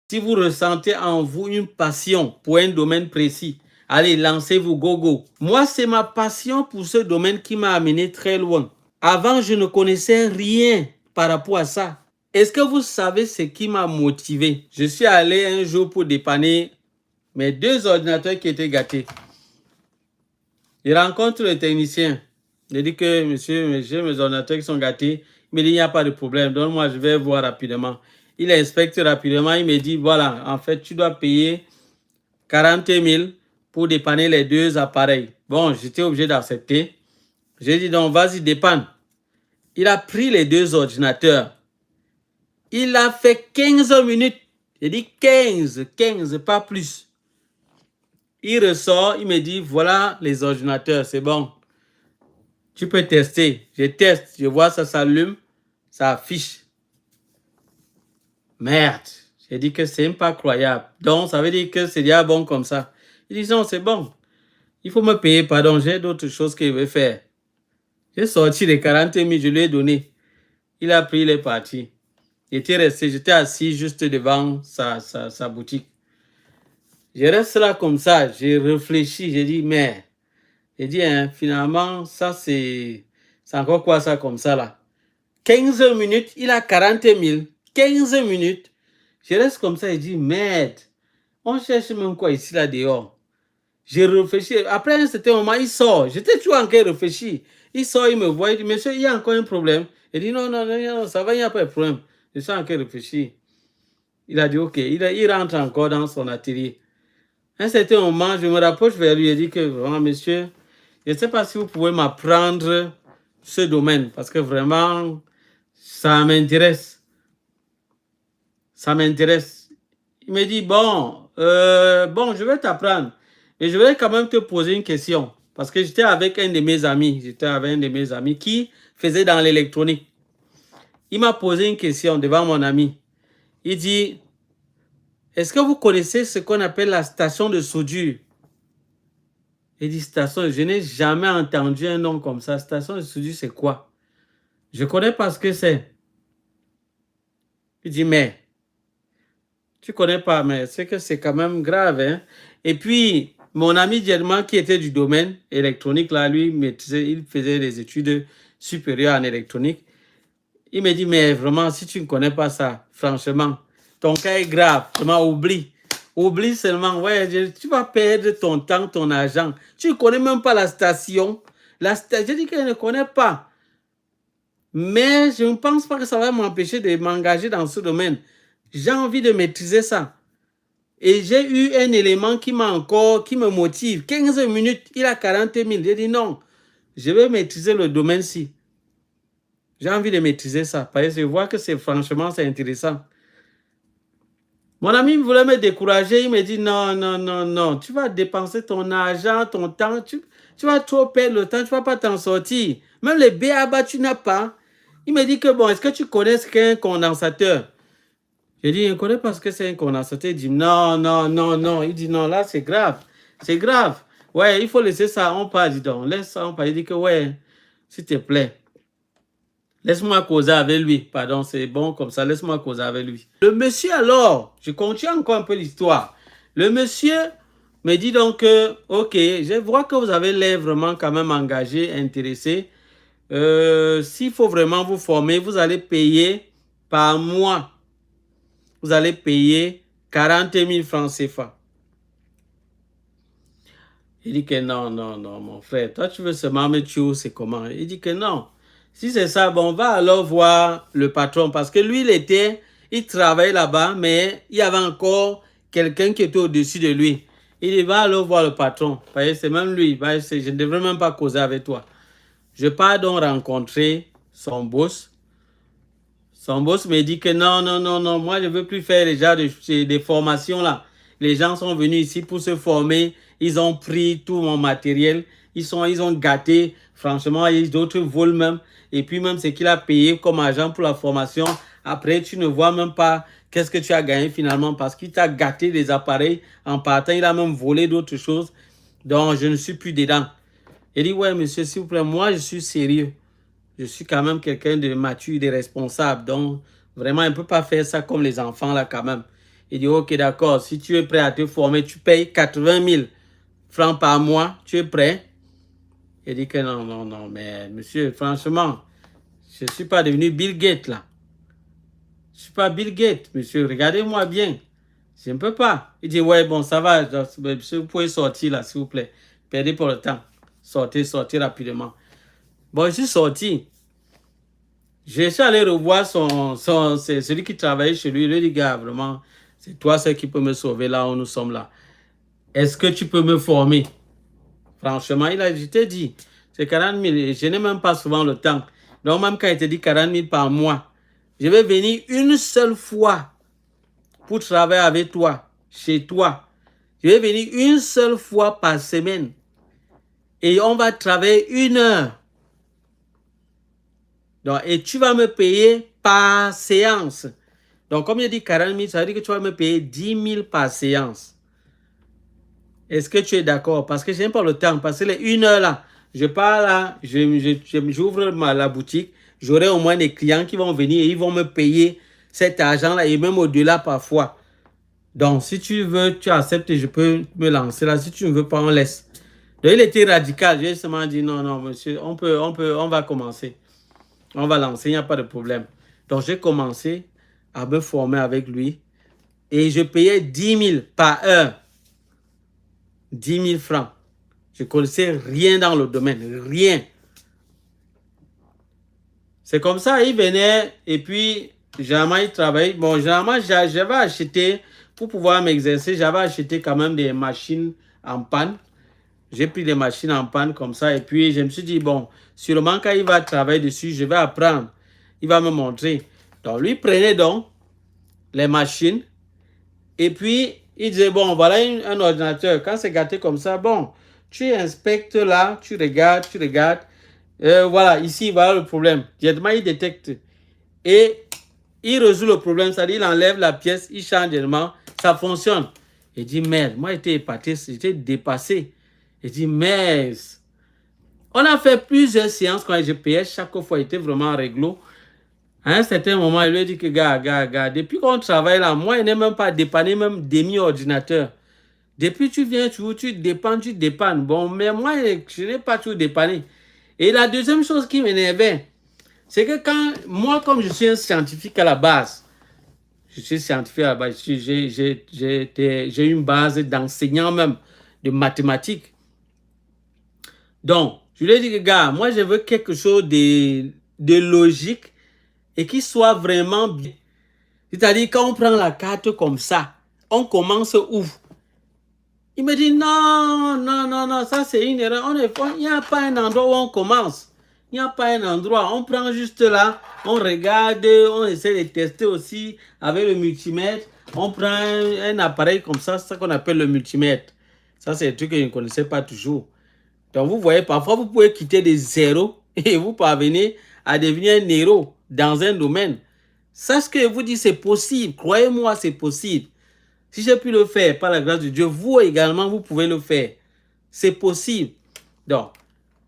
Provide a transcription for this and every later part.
Si vous ressentez en vous une passion pour un domaine précis, allez, lancez-vous, go, go. Moi, c'est ma passion pour ce domaine qui m'a amené très loin. Avant, je ne connaissais rien par rapport à ça. Est-ce que vous savez ce qui m'a motivé? Je suis allé un jour pour dépanner mes 2 ordinateurs qui étaient gâtés. Je rencontre le technicien. Je dis que, monsieur, mes ordinateurs qui sont gâtés. Il me dit, il n'y a pas de problème. Donc, moi, je vais voir rapidement. Il inspecte rapidement. Il me dit, voilà, en fait, tu dois payer 40 000 pour dépanner les 2 appareils. Bon, j'étais obligé d'accepter. J'ai dit, donc, vas-y, dépanne. Il a pris les 2 ordinateurs. Il a fait 15 minutes. J'ai dit 15, pas plus. Il ressort, il me dit, voilà les ordinateurs, c'est bon. Tu peux tester. Je teste, je vois ça s'allume, ça affiche. Merde, j'ai dit que c'est pas croyable. Donc, ça veut dire que c'est déjà bon comme ça. Il dit, non, c'est bon. Il faut me payer, pardon, j'ai d'autres choses que je vais faire. J'ai sorti les 40 000, je lui ai donné. Il a pris, il est parti. J'étais assis juste devant sa boutique. Je reste là comme ça, j'ai réfléchi, j'ai dit, mais, j'ai dit, hein, finalement, ça c'est encore quoi ça comme ça là? 15 minutes, il a 40 000, 15 minutes. Je reste comme ça, j'ai dit, merde, on cherche même quoi ici là dehors? J'ai réfléchi, après un certain moment, il sort, j'étais toujours encore réfléchi. Il sort, il me voit, il dit, monsieur, il y a encore un problème. Il dit, non, non, non, ça va, il n'y a pas de problème. Je suis encore réfléchi. Il a dit, ok, il rentre encore dans son atelier. À un certain moment, je me rapproche vers lui et dis que vraiment, monsieur, je ne sais pas si vous pouvez m'apprendre ce domaine parce que vraiment, ça m'intéresse. Ça m'intéresse. Il me dit, bon, je vais t'apprendre. Mais je vais quand même te poser une question. Parce que j'étais avec un de mes amis. Qui faisait dans l'électronique. Il m'a posé une question devant mon ami. Il dit, est-ce que vous connaissez ce qu'on appelle la station de soudure? Il dit, station, je n'ai jamais entendu un nom comme ça. Station de soudure, c'est quoi? Je ne connais pas ce que c'est. Il dit, mais, tu ne connais pas, mais c'est que c'est quand même grave. Hein? Et puis, mon ami Germain, qui était du domaine électronique, là, lui, il faisait des études supérieures en électronique. Il me dit, mais vraiment, si tu ne connais pas ça, franchement, ton cas est grave. Vraiment, oublie. Oublie seulement, ouais, tu vas perdre ton temps, ton argent. Tu ne connais même pas la station. Je dis que je ne connais pas. Mais je ne pense pas que ça va m'empêcher de m'engager dans ce domaine. J'ai envie de maîtriser ça. Et j'ai eu un élément qui me motive. 15 minutes, il a 40 000. J'ai dit non, je vais maîtriser le domaine-ci. J'ai envie de maîtriser ça. Parce que je vois que franchement, c'est intéressant. Mon ami voulait me décourager. Il me dit non, non, non, non. Tu vas dépenser ton argent, ton temps. Tu vas trop perdre le temps. Tu ne vas pas t'en sortir. Même les BABA, tu n'as pas. Il me dit que bon, est-ce que tu connais ce qu'est un condensateur? J'ai dit, je ne connais pas ce que c'est un condensateur. Il dit non, non, non, non. Il dit non, là, c'est grave. C'est grave. Ouais, il faut laisser ça. On parle, dis donc. Laisse ça, on parle. Il dit que ouais, s'il te plaît. Laisse-moi causer avec lui. Pardon, c'est bon comme ça. Laisse-moi causer avec lui. Le monsieur, alors, je continue encore un peu l'histoire. Le monsieur me dit donc que, ok, je vois que vous avez l'air vraiment quand même engagé, intéressé. S'il faut vraiment vous former, vous allez payer par mois. Vous allez payer 40 000 francs CFA. Il dit que non, non, non, mon frère. Toi, tu veux seulement me tuer, c'est comment? Il dit que non. Si c'est ça, bon, on va alors voir le patron. Parce que lui, il travaillait là-bas, mais il y avait encore quelqu'un qui était au-dessus de lui. Il dit, va alors voir le patron. C'est même lui. Je ne devrais même pas causer avec toi. Je pars donc rencontrer son boss. Son boss me dit que non, non, non, non, moi, je ne veux plus faire les genres de formations là. Les gens sont venus ici pour se former. Ils ont pris tout mon matériel. Ils ont gâté. Franchement, d'autres volent même. Et puis même ce qu'il a payé comme argent pour la formation. Après, tu ne vois même pas qu'est-ce que tu as gagné finalement parce qu'il t'a gâté des appareils. En partant, il a même volé d'autres choses. Donc, je ne suis plus dedans. Il dit, ouais, monsieur, s'il vous plaît, moi, je suis sérieux. Je suis quand même quelqu'un de mature, de responsable. Donc, vraiment, on ne peut pas faire ça comme les enfants là quand même. Il dit, ok, d'accord, si tu es prêt à te former, tu payes 80 000 francs par mois, tu es prêt? Il dit que non, non, non, mais monsieur, franchement, je ne suis pas devenu Bill Gates là. Je ne suis pas Bill Gates, monsieur, regardez-moi bien. Je ne peux pas. Il dit, ouais, bon, ça va, monsieur, vous pouvez sortir là, s'il vous plaît. Perdez pas le temps. Sortez, sortez rapidement. Bon, je suis sorti. Je suis allé revoir c'est celui qui travaillait chez lui. Il lui dit, gars, vraiment, c'est toi seul qui peut me sauver là où nous sommes là. Est-ce que tu peux me former? Franchement, je t'ai dit, c'est 40 000. Je n'ai même pas souvent le temps. Donc, même quand il te dit 40 000 par mois, je vais venir une seule fois pour travailler avec toi, chez toi. Je vais venir une seule fois par semaine. Et on va travailler 1 heure. Donc, et tu vas me payer par séance. Donc, comme il dit 40 000, ça veut dire que tu vas me payer 10 000 par séance. Est-ce que tu es d'accord? Parce que je n'ai pas le temps. Parce que les 1 heure là, je pars là, j'ouvre la boutique, j'aurai au moins des clients qui vont venir et ils vont me payer cet argent-là et même au-delà parfois. Donc, si tu veux, tu acceptes et je peux me lancer là. Si tu ne veux pas, on laisse. Donc, il était radical. J'ai seulement dit non, non, monsieur, on va commencer. On va lancer, il n'y a pas de problème. Donc, j'ai commencé à me former avec lui et je payais 10 000 par heure. 10 000 francs. Je ne connaissais rien dans le domaine, rien. C'est comme ça, il venait et puis, généralement, il travaillait. Bon, généralement, j'avais acheté, pour pouvoir m'exercer, j'avais acheté quand même des machines en panne. J'ai pris des machines en panne comme ça et puis je me suis dit, bon, sûrement quand il va travailler dessus, je vais apprendre. Il va me montrer. Donc, lui prenait donc les machines et puis il disait, bon, voilà un ordinateur. Quand c'est gâté comme ça, bon, tu inspectes là, tu regardes. Voilà, ici, voilà le problème. Directement, il détecte. Et il résout le problème, c'est-à-dire il enlève la pièce, il change directement, ça fonctionne. Il dit, merde, moi j'étais épaté, j'étais dépassé. Il dit, merde. On a fait plusieurs séances quand je payais, chaque fois, il était vraiment réglo. À un certain moment, il lui a dit que, gars, depuis qu'on travaille là, moi, il n'est même pas dépanné, même demi-ordinateur. Depuis tu viens, tu dépannes. Bon, mais moi, je n'ai pas tout dépanné. Et la deuxième chose qui m'énervait, c'est que quand, moi, comme je suis un scientifique à la base, j'ai une base d'enseignant même, de mathématiques. Donc, je lui ai dit que, gars, moi, je veux quelque chose de logique et qui soit vraiment bien. C'est-à-dire, quand on prend la carte comme ça, on commence où? Il me dit, non, ça c'est une erreur. Il n'y a pas un endroit où on commence. Il n'y a pas un endroit. On prend juste là, on regarde, on essaie de tester aussi avec le multimètre. On prend un appareil comme ça, c'est ça qu'on appelle le multimètre. Ça, c'est un truc que je ne connaissais pas toujours. Donc, vous voyez, parfois, vous pouvez quitter des zéros et vous parvenez à devenir un héros dans un domaine. Ça, ce que je vous dis, c'est possible. Croyez-moi, c'est possible. Si j'ai pu le faire par la grâce de Dieu, vous également, vous pouvez le faire. C'est possible. Donc,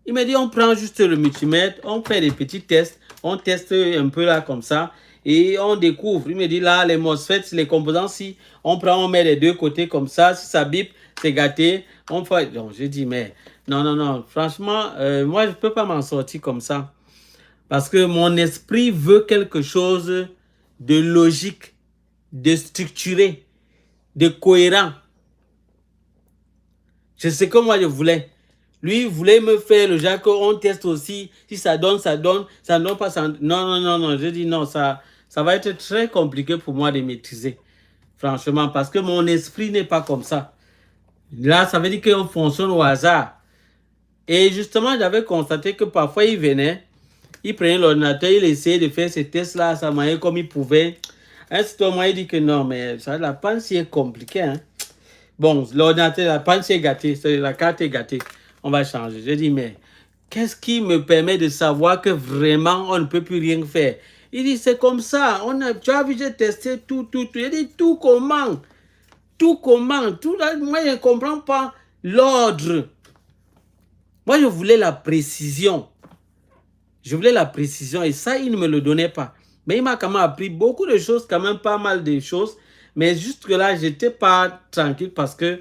il me dit, on prend juste le multimètre, on fait des petits tests, on teste un peu là comme ça, et on découvre. Il me dit, là, les MOSFET, les composants, si on prend, on met les deux côtés comme ça, si ça bip, c'est gâté. On fait... Donc, je dis, mais non, franchement, moi, je ne peux pas m'en sortir comme ça. Parce que mon esprit veut quelque chose de logique, de structuré, de cohérent. C'est ce que moi je voulais. Lui, il voulait me faire le genre qu'on teste aussi. Si ça donne, ça donne. Ça ne donne pas, ça... Non. Je dis non, ça va être très compliqué pour moi de maîtriser. Franchement, parce que mon esprit n'est pas comme ça. Là, ça veut dire qu'on fonctionne au hasard. Et justement, j'avais constaté que parfois, il venait, il prenait l'ordinateur, il essayait de faire ces tests-là à sa manière comme il pouvait. À un certain moment, il dit que non, mais ça, la pensée est compliquée. Hein? Bon, l'ordinateur, la pensée est gâtée, la carte est gâtée. On va changer. Je dis, mais qu'est-ce qui me permet de savoir que vraiment, on ne peut plus rien faire? Il dit, c'est comme ça. Tu as vu, j'ai testé tout. Il dit, tout comment? Moi, je ne comprends pas l'ordre. Moi, je voulais la précision. Et ça, il ne me le donnait pas. Mais il m'a quand même appris beaucoup de choses, quand même pas mal de choses. Mais jusque-là, je n'étais pas tranquille parce que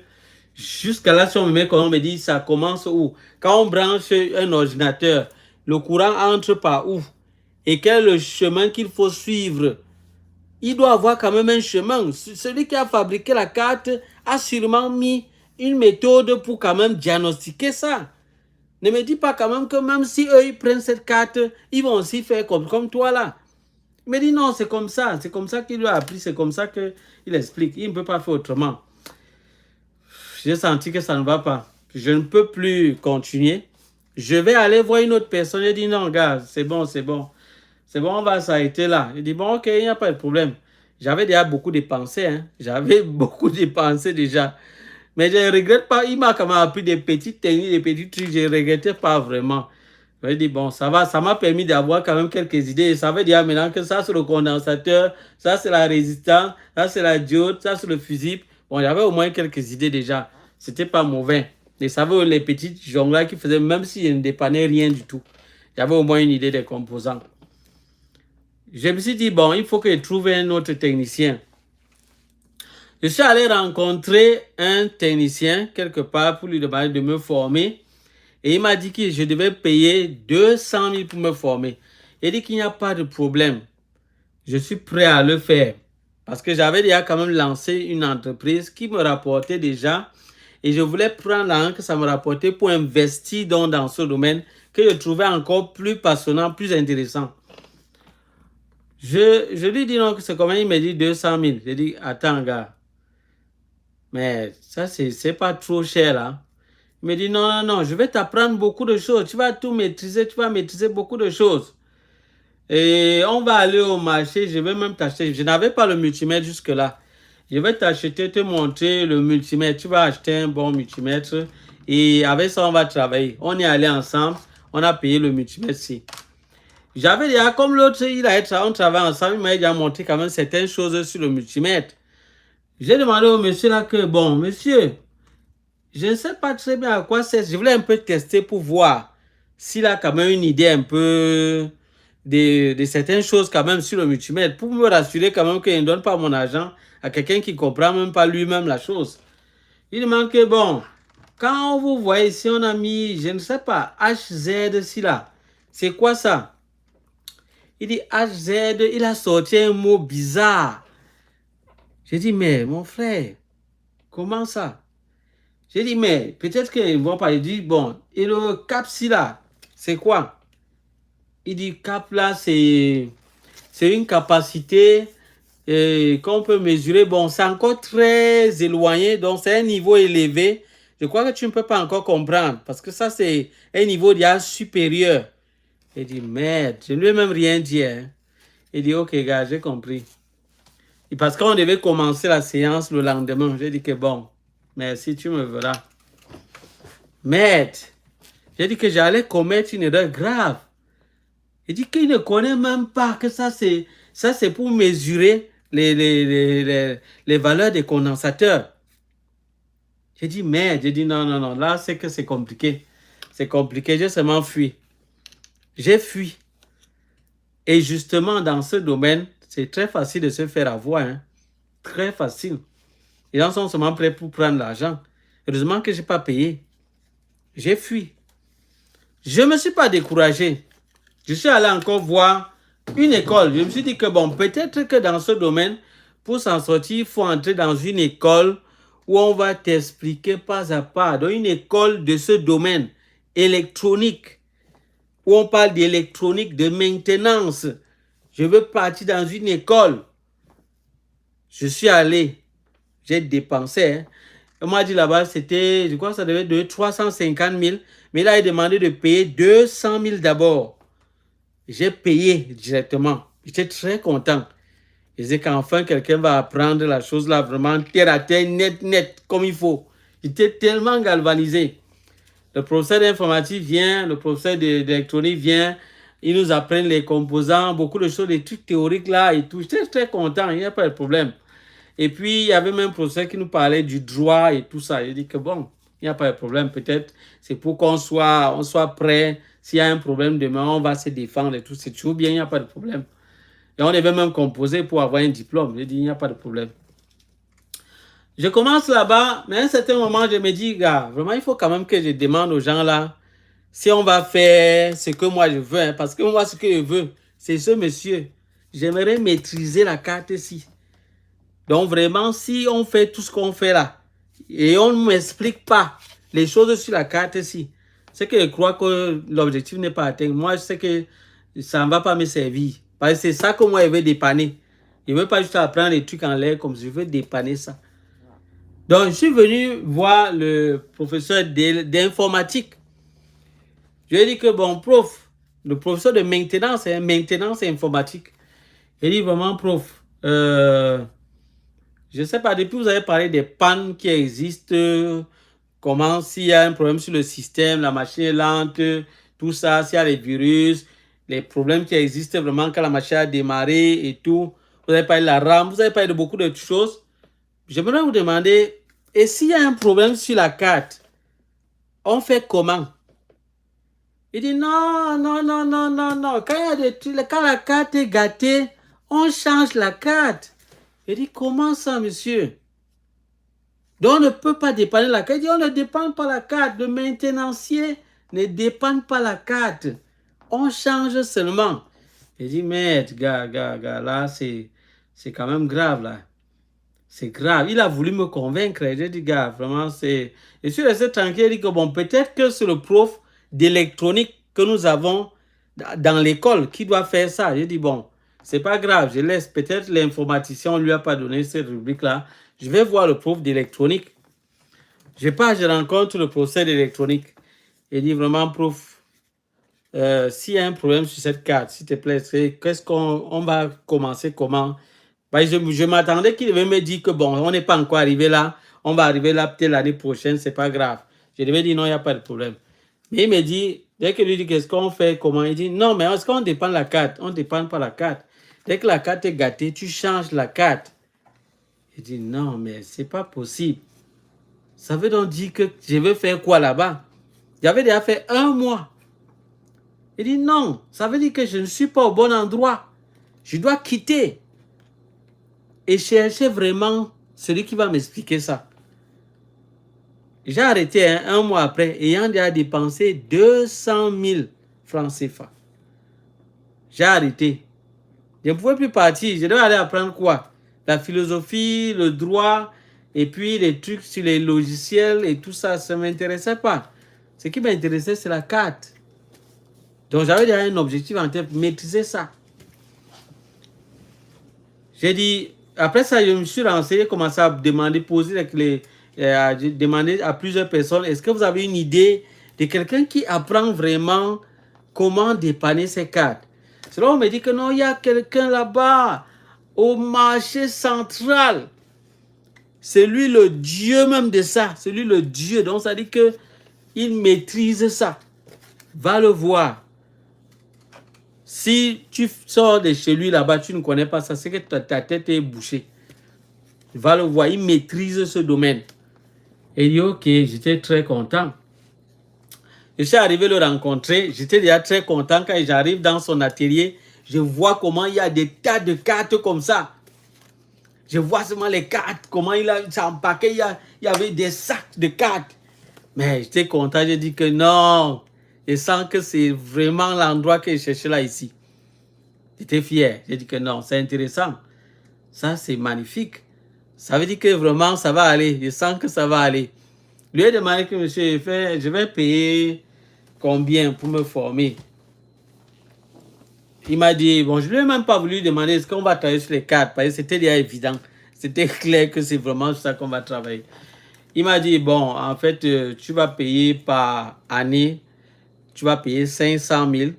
jusqu'à là, si on me met comme on me dit, ça commence où? Quand on branche un ordinateur, le courant entre par où? Et quel est le chemin qu'il faut suivre? Il doit avoir quand même un chemin. Celui qui a fabriqué la carte a sûrement mis une méthode pour quand même diagnostiquer ça. Ne me dis pas quand même que même si eux, ils prennent cette carte, ils vont aussi faire comme toi là. Il me dit non, c'est comme ça qu'il lui a appris, c'est comme ça qu'il explique. Il ne peut pas faire autrement. J'ai senti que ça ne va pas. Je ne peux plus continuer. Je vais aller voir une autre personne. Je dis non, gars, c'est bon. C'est bon, on va s'arrêter là. Il dit bon, ok, il n'y a pas de problème. J'avais déjà beaucoup dépensé. Hein. J'avais beaucoup dépensé déjà. Mais je ne regrette pas. Il m'a quand même appris des petites techniques, des petits trucs. Je ne regrettais pas vraiment. Je dis bon, ça va. Ça m'a permis d'avoir quand même quelques idées. Ça veut dire maintenant que ça, c'est le condensateur. Ça, c'est la résistance. Ça, c'est la diode. Ça, c'est le fusible. Bon, j'avais au moins quelques idées déjà. C'était pas mauvais. Et ça veut les petites jongles qui faisaient, même si je ne dépannais rien du tout. J'avais au moins une idée des composants. Je me suis dit, bon, il faut que je trouve un autre technicien. Je suis allé rencontrer un technicien quelque part pour lui demander de me former. Et il m'a dit que je devais payer 200 000 pour me former. Il dit qu'il n'y a pas de problème. Je suis prêt à le faire. Parce que j'avais déjà quand même lancé une entreprise qui me rapportait déjà. Et je voulais prendre l'argent que ça me rapportait pour investir dans ce domaine que je trouvais encore plus passionnant, plus intéressant. Je lui dis non, que c'est combien? Il me dit 200 000. Je dis, attends, gars. Mais ça, c'est pas trop cher, là. Il me dit, non, je vais t'apprendre beaucoup de choses. Tu vas tout maîtriser, tu vas maîtriser beaucoup de choses. Et on va aller au marché, je vais même t'acheter. Je n'avais pas le multimètre jusque-là. Je vais t'acheter, te montrer le multimètre. Tu vas acheter un bon multimètre. Et avec ça, on va travailler. On est allé ensemble. On a payé le multimètre-ci. J'avais déjà, comme l'autre, on travaille ensemble. Il m'a déjà montré quand même certaines choses sur le multimètre. J'ai demandé au monsieur là que, bon, monsieur, je ne sais pas très bien à quoi c'est. Je voulais un peu tester pour voir s'il a quand même une idée un peu de certaines choses quand même sur le multimètre, pour me rassurer quand même qu'il ne donne pas mon argent à quelqu'un qui ne comprend même pas lui-même la chose. Il demande que, bon, quand vous voyez ici, on a mis, je ne sais pas, HZ ici là. C'est quoi ça? Il dit HZ, il a sorti un mot bizarre. J'ai dit, mais mon frère, comment ça? J'ai dit, mais peut-être qu'ils ne vont pas. Il dit, bon, et le cap-ci là, c'est quoi? Il dit, cap là, c'est une capacité qu'on peut mesurer. Bon, c'est encore très éloigné, donc c'est un niveau élevé. Je crois que tu ne peux pas encore comprendre, parce que ça, c'est un niveau déjà supérieur. Il dit, merde, je ne lui ai même rien dit. Hein. Il dit, ok, gars, j'ai compris. Et parce qu'on devait commencer la séance le lendemain. J'ai dit que bon, merci, tu me verras. Merde, j'ai dit que j'allais commettre une erreur grave. Il dit qu'il ne connaît même pas que ça c'est pour mesurer les valeurs des condensateurs. J'ai dit merde, j'ai dit non, là c'est que c'est compliqué. C'est compliqué, j'ai seulement fui. J'ai fui. Et justement, dans ce domaine, c'est très facile de se faire avoir. Hein. Très facile. Les gens sont seulement prêts pour prendre l'argent. Heureusement que je n'ai pas payé. J'ai fui. Je ne me suis pas découragé. Je suis allé encore voir une école. Je me suis dit que bon, peut-être que dans ce domaine, pour s'en sortir, il faut entrer dans une école où on va t'expliquer pas à pas. Dans une école de ce domaine électronique, où on parle d'électronique, de maintenance. Je veux partir dans une école. Je suis allé. J'ai dépensé. Hein. On m'a dit là-bas, c'était, je crois que ça devait être de 350 000. Mais là, il demandé de payer 200 000 d'abord. J'ai payé directement. J'étais très content. Je disais qu'enfin, quelqu'un va apprendre la chose là vraiment terre à terre, net, comme il faut. J'étais tellement galvanisé. Le professeur d'informatique vient, le professeur d'électronique vient. Ils nous apprennent les composants, beaucoup de choses, des trucs théoriques là et tout. J'étais très content, il n'y a pas de problème. Et puis, il y avait même un professeur qui nous parlait du droit et tout ça. Il dit que bon, il n'y a pas de problème. Peut-être c'est pour qu'on soit prêt. S'il y a un problème demain, on va se défendre et tout. C'est toujours bien, il n'y a pas de problème. Et on devait même composer pour avoir un diplôme. J'ai dit, il n'y a pas de problème. Je commence là-bas, mais à un certain moment, je me dis, gars, vraiment, il faut quand même que je demande aux gens là si on va faire ce que moi je veux. Hein, parce que moi, ce que je veux, c'est ce monsieur. J'aimerais maîtriser la carte-ci. Donc vraiment, si on fait tout ce qu'on fait là, et on ne m'explique pas les choses sur la carte-ci, c'est que je crois que l'objectif n'est pas atteint. Moi, je sais que ça ne va pas me servir. Parce que c'est ça que moi, je veux dépanner. Je ne veux pas juste apprendre les trucs en l'air comme je veux dépanner ça. Donc, je suis venu voir le professeur d'informatique. Je lui ai dit que, bon, prof, le professeur de maintenance, c'est maintenance informatique. Il dit vraiment, prof, je ne sais pas, depuis vous avez parlé des pannes qui existent, comment s'il y a un problème sur le système, la machine est lente, tout ça, s'il y a les virus, les problèmes qui existent vraiment quand la machine a démarré et tout. Vous avez parlé de la RAM, vous avez parlé de beaucoup de choses. J'aimerais vous demander, et s'il y a un problème sur la carte, on fait comment? Il dit non, non, non, non, non, non. Quand la carte est gâtée, on change la carte. Il dit comment ça, monsieur? Donc on ne peut pas dépanner la carte. Il dit on ne dépend pas la carte. Le maintenancier ne dépend pas la carte. On change seulement. Il dit mais gars, là c'est quand même grave là. C'est grave. Il a voulu me convaincre. J'ai dit, gars, vraiment, c'est... Je suis resté tranquille. Il dit que, bon, peut-être que c'est le prof d'électronique que nous avons dans l'école qui doit faire ça. J'ai dit, bon, c'est pas grave. Je laisse. Peut-être l'informaticien, on lui a pas donné cette rubrique-là. Je vais voir le prof d'électronique. Je rencontre le professeur d'électronique. Il dit, vraiment, prof, s'il y a un problème sur cette carte, s'il te plaît, qu'est-ce qu'on va commencer comment? Bah, je m'attendais qu'il devait me dire que bon, on n'est pas encore arrivé là, on va arriver là peut-être l'année prochaine, c'est pas grave. Je devais dire non, il n'y a pas de problème. Mais il me dit, dès que lui dit qu'est-ce qu'on fait, comment, il dit non, mais est-ce qu'on dépend de la carte? On ne dépend pas de la carte. Dès que la carte est gâtée, tu changes la carte. Il dit non, mais c'est pas possible. Ça veut donc dire que je vais faire quoi là-bas? J'avais déjà fait 1 mois. Il dit non, ça veut dire que je ne suis pas au bon endroit. Je dois quitter et chercher vraiment celui qui va m'expliquer ça. J'ai arrêté 1 mois après, ayant déjà dépensé 200 000 francs CFA. J'ai arrêté. Je ne pouvais plus partir. Je devais aller apprendre quoi? La philosophie, le droit, et puis les trucs sur les logiciels et tout ça, ça ne m'intéressait pas. Ce qui m'intéressait, c'est la carte. Donc j'avais déjà un objectif en tête, maîtriser ça. J'ai dit, après ça, je me suis renseigné, commencé à demander, demander à plusieurs personnes, est-ce que vous avez une idée de quelqu'un qui apprend vraiment comment dépanner ses cartes? C'est là on me dit que non, il y a quelqu'un là-bas, au marché central. C'est lui le dieu même de ça. C'est lui le dieu. Donc ça dit qu'il maîtrise ça. Va le voir. Si tu sors de chez lui là-bas, tu ne connais pas ça, c'est que ta tête est bouchée. Va le voir, il maîtrise ce domaine. Et il dit, ok, j'étais très content. Je suis arrivé le rencontrer, j'étais déjà très content quand j'arrive dans son atelier. Je vois comment il y a des tas de cartes comme ça. Je vois seulement les cartes, comment il a empaqué, il y avait des sacs de cartes. Mais j'étais content, j'ai dit que non. Je sens que c'est vraiment l'endroit que je cherchais là ici. J'étais fier. J'ai dit que non, c'est intéressant. Ça, c'est magnifique. Ça veut dire que vraiment, ça va aller. Je sens que ça va aller. Lui ai demandé que monsieur, je vais payer combien pour me former. Il m'a dit, bon, je ne lui ai même pas voulu demander est-ce qu'on va travailler sur les cartes, parce que c'était déjà évident. C'était clair que c'est vraiment ça qu'on va travailler. Il m'a dit, bon, en fait, tu vas payer par année, tu vas payer 500 000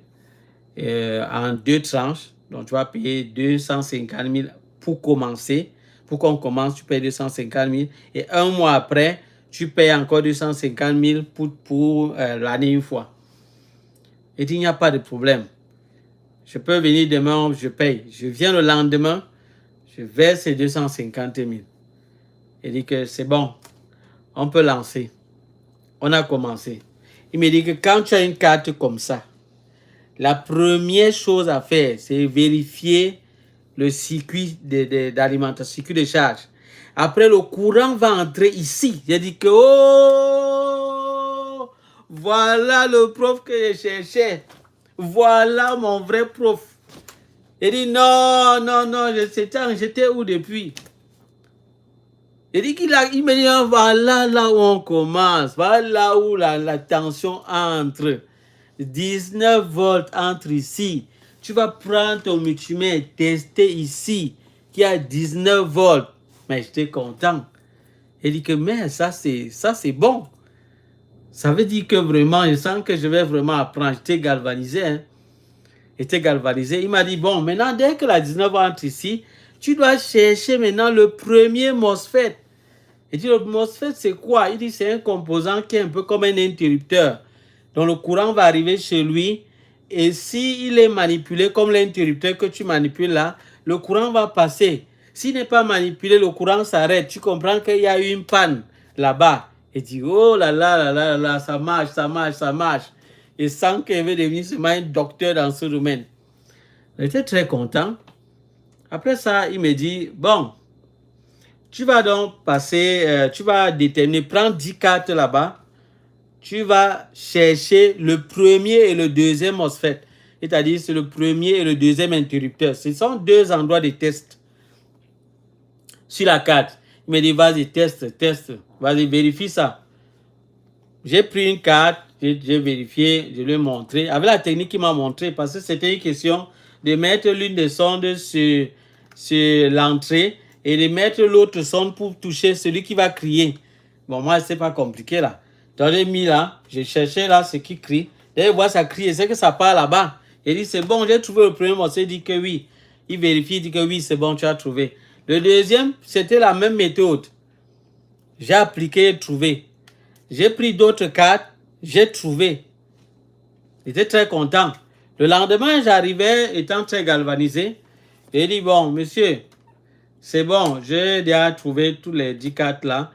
en 2 tranches. Donc, tu vas payer 250 000 pour commencer. Pour qu'on commence, tu payes 250 000. Et 1 mois après, tu payes encore 250 000 pour l'année une fois. Il dit, il n'y a pas de problème. Je peux venir demain, je paye. Je viens le lendemain, je verse 250 000. Il dit que c'est bon, on peut lancer. On a commencé. Il me dit que quand tu as une carte comme ça, la première chose à faire, c'est vérifier le circuit d'alimentation, circuit de charge. Après, le courant va entrer ici. J'ai dit que, oh, voilà le prof que je cherchais. Voilà mon vrai prof. Il dit, non, non, non, j'étais où depuis? Il dit il me dit, voilà là où on commence. Voilà où la tension entre. 19 volts entre ici. Tu vas prendre ton multimètre, tester ici, qui a 19 volts. Mais j'étais content. Il dit que, mais ça c'est bon. Ça veut dire que vraiment, je sens que je vais vraiment apprendre. J'étais galvanisé. Hein. J'étais galvanisé. Il m'a dit, bon, maintenant, dès que la 19 entre ici, tu dois chercher maintenant le premier MOSFET. Il dit, le MOSFET, c'est quoi? Il dit, c'est un composant qui est un peu comme un interrupteur. Donc, le courant va arriver chez lui. Et s'il est manipulé comme l'interrupteur que tu manipules là, le courant va passer. S'il n'est pas manipulé, le courant s'arrête. Tu comprends qu'il y a eu une panne là-bas. Et dit, oh là là là là là, ça marche, ça marche, ça marche. Et sans qu'il veut devenir seulement un docteur dans ce domaine. J'étais très content. Après ça, il me dit, bon, tu vas donc passer, tu vas déterminer, prendre 10 cartes là-bas. Tu vas chercher le premier et le deuxième MOSFET. C'est-à-dire, c'est le premier et le deuxième interrupteur. Ce sont deux endroits de test sur la carte. Il me dit, vas-y, teste, teste. Vas-y, vérifie ça. J'ai pris une carte, j'ai vérifié, je lui ai montré. Avec la technique qu'il m'a montré, parce que c'était une question de mettre l'une des sondes sur l'entrée et de mettre l'autre sonde pour toucher celui qui va crier. Bon, moi, c'est pas compliqué là. Donc, j'ai mis là, j'ai cherché là ce qui crie. D'ailleurs, voir ça crie, c'est que ça part là-bas. Il dit, c'est bon, j'ai trouvé le premier morceau, il dit que oui. Il vérifie, il dit que oui, c'est bon, tu as trouvé. Le deuxième, c'était la même méthode. J'ai appliqué et trouvé. J'ai pris d'autres cartes, j'ai trouvé. J'étais très content. Le lendemain, j'arrivais étant très galvanisé. Et il dit, bon, monsieur, c'est bon, j'ai déjà trouvé tous les 10 cartes là.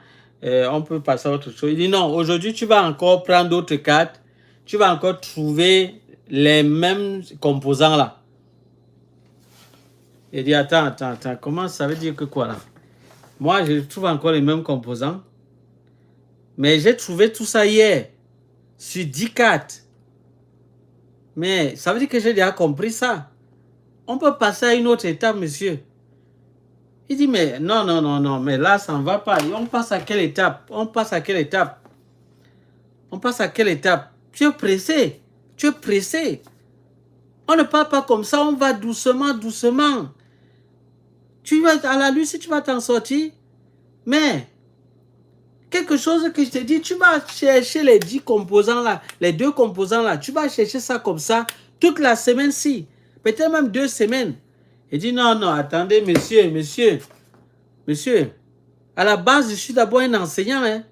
On peut passer à autre chose. Il dit, non, aujourd'hui, tu vas encore prendre d'autres cartes. Tu vas encore trouver les mêmes composants là. Il dit, attends, comment ça veut dire que quoi là? Moi, je trouve encore les mêmes composants. Mais j'ai trouvé tout ça hier. Sur 10 cartes. Mais ça veut dire que j'ai déjà compris ça. On peut passer à une autre étape, monsieur. Il dit, mais non, non, non, non, mais là, ça ne va pas. Et on passe à quelle étape? On passe à quelle étape? On passe à quelle étape? Tu es pressé. Tu es pressé. On ne parle pas comme ça, on va doucement, doucement. Tu vas à la lutte, si tu vas t'en sortir. Mais, quelque chose que je te dis, tu vas chercher les 10 composants là, les 2 composants là, tu vas chercher ça comme ça toute la semaine-ci, peut-être même 2 semaines. Il dit non, non, attendez, monsieur, à la base, je suis d'abord un enseignant, hein.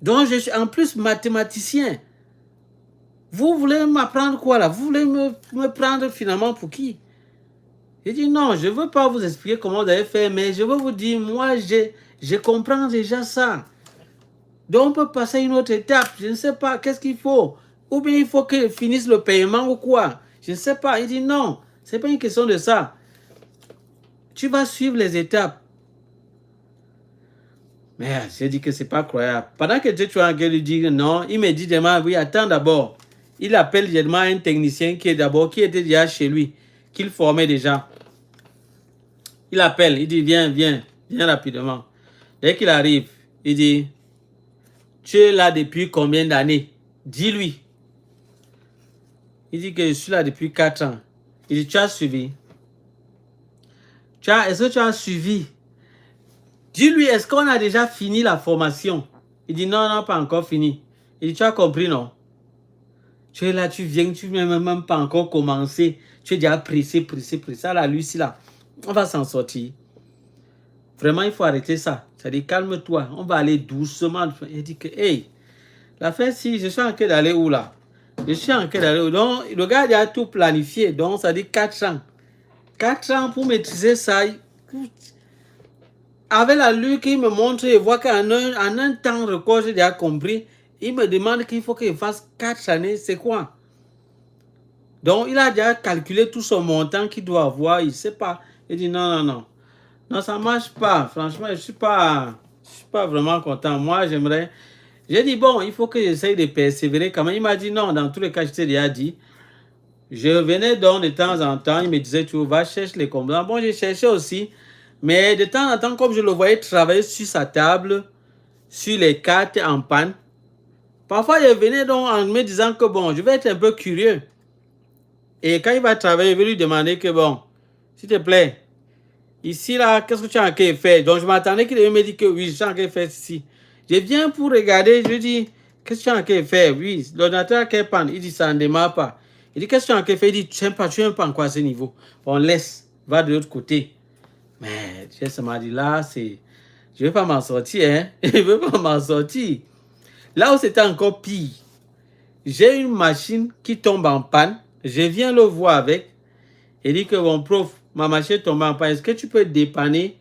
Donc, je suis en plus mathématicien. Vous voulez m'apprendre quoi là? Vous voulez me prendre finalement pour qui? Il dit non, je ne veux pas vous expliquer comment vous avez fait, mais je veux vous dire, moi, je comprends déjà ça. Donc, on peut passer à une autre étape. Je ne sais pas, qu'est-ce qu'il faut? Ou bien il faut que finisse le paiement ou quoi? Je ne sais pas. Il dit non, ce n'est pas une question de ça. Tu vas suivre les étapes. Mais j'ai dit que ce n'est pas croyable. Pendant que tu as lui dit non, il me dit demain, oui, attends d'abord. Il appelle directement un technicien qui était déjà chez lui, qu'il formait déjà. Il appelle, il dit viens rapidement. Dès qu'il arrive, il dit, tu es là depuis combien d'années? Dis-lui. Il dit que je suis là depuis 4 ans. Il dit, tu as suivi. Est-ce que tu as suivi? Dis-lui, est-ce qu'on a déjà fini la formation? Il dit, non, non, pas encore fini. Il dit, tu as compris, non? Tu es là, tu viens, tu n'as même pas encore commencé. Tu es déjà pressé. là, lui, c'est là. On va s'en sortir. Vraiment, il faut arrêter ça. C'est-à-dire, calme-toi. On va aller doucement. Il dit que, hey, l'affaire, si je suis en train d'aller où là? Je suis en train d'aller où? Donc, le gars il a tout planifié. Donc, ça dit 4 ans. 4 ans pour maîtriser ça. Avec la lue qu'il me montre, il voit qu'en un temps record, j'ai déjà compris. Il me demande qu'il faut qu'il fasse 4 années. C'est quoi? Donc, il a déjà calculé tout son montant qu'il doit avoir. Il ne sait pas. Il dit non, non, non. Non, ça marche pas. Franchement, je suis pas vraiment content. Moi, j'aimerais... J'ai dit, bon, il faut que j'essaye de persévérer quand même. Il m'a dit, non, dans tous les cas, je t'ai déjà dit. Je revenais donc de temps en temps. Il me disait, tu vas chercher les composants. Bon, j'ai cherché aussi. Mais de temps en temps, comme je le voyais travailler sur sa table, sur les cartes en panne, parfois, il venait donc en me disant que, bon, je vais être un peu curieux. Et quand il va travailler, je vais lui demander que, bon, s'il te plaît, ici, là, qu'est-ce que tu as en train de faire? Donc, je m'attendais qu'il me dise que oui, je suis en train de faire ceci. Je viens pour regarder, je dis, qu'est-ce que tu as en train de faire? Oui, l'ordinateur a quelle panne? Il dit, ça ne démarre pas. Il dit, qu'est-ce que tu as en train de faire? Il dit, tu n'aimes pas encore à ce niveau. On laisse, va de l'autre côté. Mais, je m'a dit, là, c'est... Je ne vais pas m'en sortir, hein. Je ne vais pas m'en sortir. Là où c'était encore pire, j'ai une machine qui tombe en panne. Je viens le voir avec. Il dit que, bon, prof, ma machine tombe en panne. Est-ce que tu peux dépanner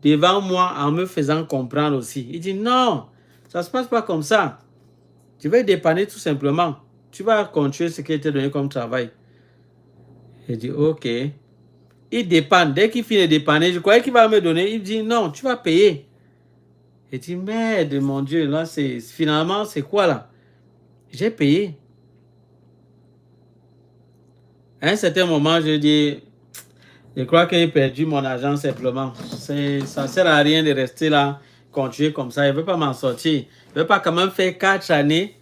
devant moi en me faisant comprendre aussi? Il dit, non, ça ne se passe pas comme ça. Tu vas dépanner tout simplement. Tu vas continuer ce qui était donné comme travail. Il dit, ok. Il dépanne. Dès qu'il finit de dépanner, je croyais qu'il va me donner. Il dit, non, tu vas payer. Il dit, merde, mon Dieu, là, finalement, c'est quoi là? J'ai payé. À un certain moment, je dis, je crois que j'ai perdu mon argent simplement. Ça ne sert à rien de rester là, continuer comme ça. Je ne veux pas m'en sortir. Je ne veux pas quand même faire 4 années,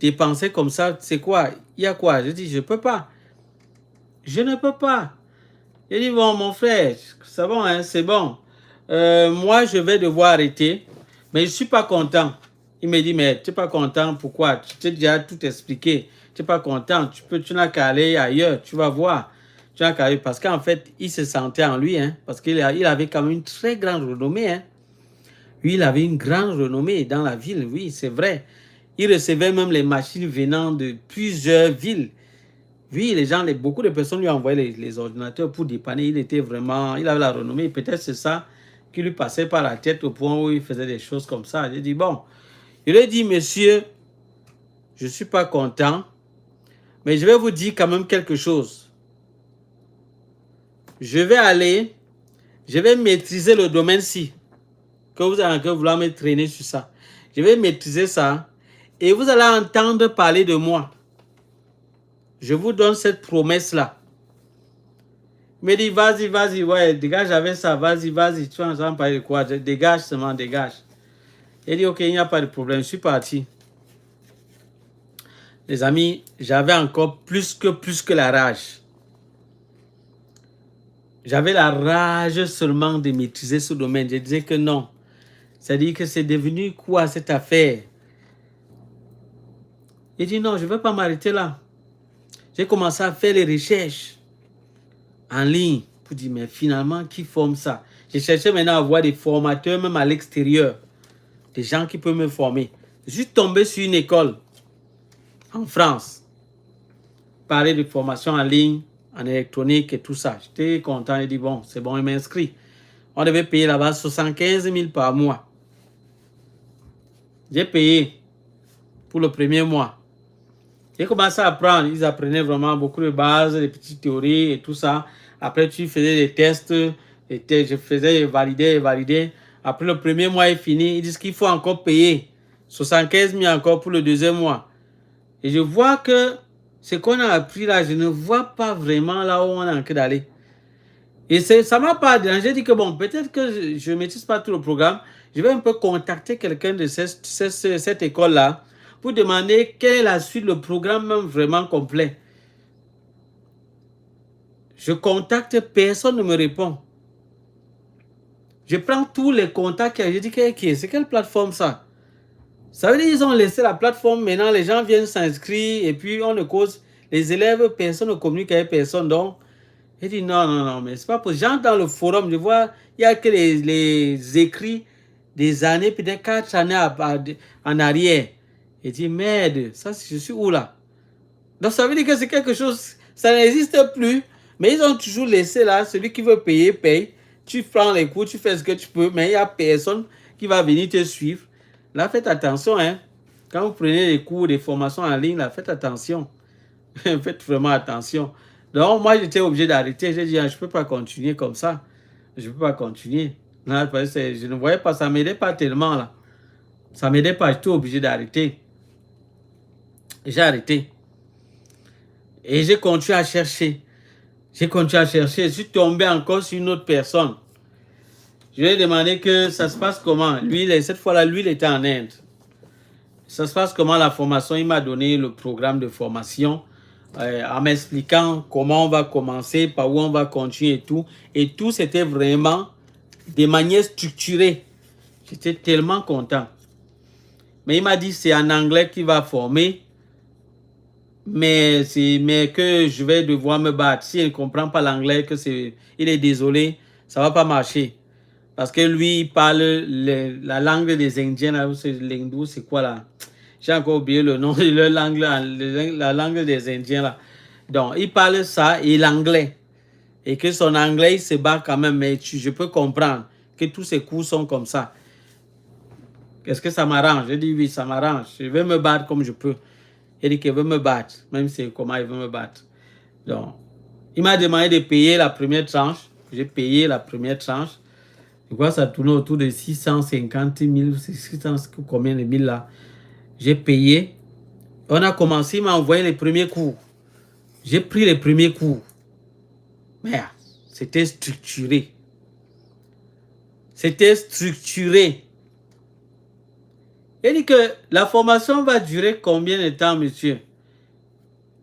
dépenser comme ça. C'est quoi? Il y a quoi? Je dis, je ne peux pas. Je ne peux pas. Il dit, bon, mon frère, c'est bon, hein, c'est bon. Moi, je vais devoir arrêter, mais je ne suis pas content. Il me dit, mais tu n'es pas content, pourquoi? Tu t'es déjà tout expliqué. Tu n'es pas content, tu n'as qu'à aller ailleurs, tu vas voir. Tu n'as qu'à aller, parce qu'en fait, il se sentait en lui, hein, parce qu'il avait quand même une très grande renommée. Hein. Lui, il avait une grande renommée dans la ville, oui, c'est vrai. Il recevait même les machines venant de plusieurs villes. Oui, beaucoup de personnes lui envoyaient les ordinateurs pour dépanner. Il avait la renommée. Peut-être c'est ça qui lui passait par la tête au point où il faisait des choses comme ça. J'ai dit, bon, il lui a dit, monsieur, je ne suis pas content, mais je vais vous dire quand même quelque chose. Je vais maîtriser le domaine-ci, que vous allez encore vouloir me traîner sur ça. Je vais maîtriser ça et vous allez entendre parler de moi. Je vous donne cette promesse-là. Il me dit, vas-y, ouais, dégage avec ça, vas-y, tu vas en parler de quoi? Dégage seulement, dégage. Il dit, ok, il n'y a pas de problème, je suis parti. Les amis, j'avais encore plus que la rage. J'avais la rage seulement de maîtriser ce domaine. Je disais que non. C'est-à-dire que c'est devenu quoi cette affaire? Il dit, non, je ne vais pas m'arrêter là. J'ai commencé à faire les recherches en ligne pour dire, mais finalement, qui forme ça? J'ai cherché maintenant à voir des formateurs, même à l'extérieur. Des gens qui peuvent me former. Je suis tombé sur une école en France. Parler de formation en ligne, en électronique et tout ça. J'étais content. Il dit, bon, c'est bon, il m'a inscrit. On devait payer là-bas 75 000 par mois. J'ai payé pour le premier mois. J'ai commencé à apprendre. Ils apprenaient vraiment beaucoup de bases, des petites théories et tout ça. Après, tu faisais des tests. Je faisais valider. Après le premier mois est fini, ils disent qu'il faut encore payer 75 000 encore pour le deuxième mois. Et je vois que ce qu'on a appris là, je ne vois pas vraiment là où on est en train d'aller. Et ça ne m'a pas dérangé. J'ai dit que bon, peut-être que je ne maîtrise pas tout le programme. Je vais un peu contacter quelqu'un de cette école-là pour demander quelle est la suite, le programme même vraiment complet. Je contacte, personne ne me répond. Je prends tous les contacts. Je dis, c'est quelle plateforme ça? Ça veut dire qu'ils ont laissé la plateforme. Maintenant, les gens viennent s'inscrire et puis on ne cause. Les élèves, personne ne communique avec personne. Donc, je dis, non, mais c'est pas possible. J'entre dans le forum, je vois, il n'y a que les écrits des années, peut-être 4 années en arrière. Je dis, merde, ça, je suis où là? Donc, ça veut dire que c'est quelque chose, ça n'existe plus. Mais ils ont toujours laissé là, celui qui veut payer, paye. Tu prends les cours, tu fais ce que tu peux, mais il n'y a personne qui va venir te suivre. Là, faites attention, hein. Quand vous prenez les cours, des formations en ligne, là, faites attention. Faites vraiment attention. Donc, moi, j'étais obligé d'arrêter. J'ai dit, je ne peux pas continuer comme ça. je ne peux pas continuer. Là, je ne voyais pas, ça ne m'aidait pas tellement là. Ça ne m'aidait pas, j'étais obligé d'arrêter. J'ai arrêté. Et j'ai continué à chercher. J'ai continué à chercher. Je suis tombé encore sur une autre personne. Je lui ai demandé que ça se passe comment. Lui, cette fois-là, lui, il était en Inde. Ça se passe comment la formation? Il m'a donné le programme de formation en m'expliquant comment on va commencer, par où on va continuer et tout. Et tout, c'était vraiment de manière structurée. J'étais tellement content. Mais il m'a dit c'est en anglais qu'il va former. Mais que je vais devoir me battre. S'il ne comprend pas l'anglais, il est désolé, ça ne va pas marcher. Parce que lui, il parle la langue des Indiens, l'hindou, c'est quoi là? J'ai encore oublié le nom de la langue des Indiens là. Donc, il parle ça et l'anglais. Et que son anglais, il se bat quand même, mais je peux comprendre que tous ses cours sont comme ça. Est-ce que ça m'arrange? Je dis oui, ça m'arrange. Je vais me battre comme je peux. Il dit qu'il veut me battre, même si c'est comment il veut me battre. Donc, il m'a demandé de payer la première tranche. J'ai payé la première tranche. Je crois que ça tournait autour de 650 000, 600, combien de mille là. J'ai payé. On a commencé, il m'a envoyé les premiers cours. J'ai pris les premiers cours. Merde, c'était structuré. C'était structuré. Il dit que la formation va durer combien de temps, monsieur?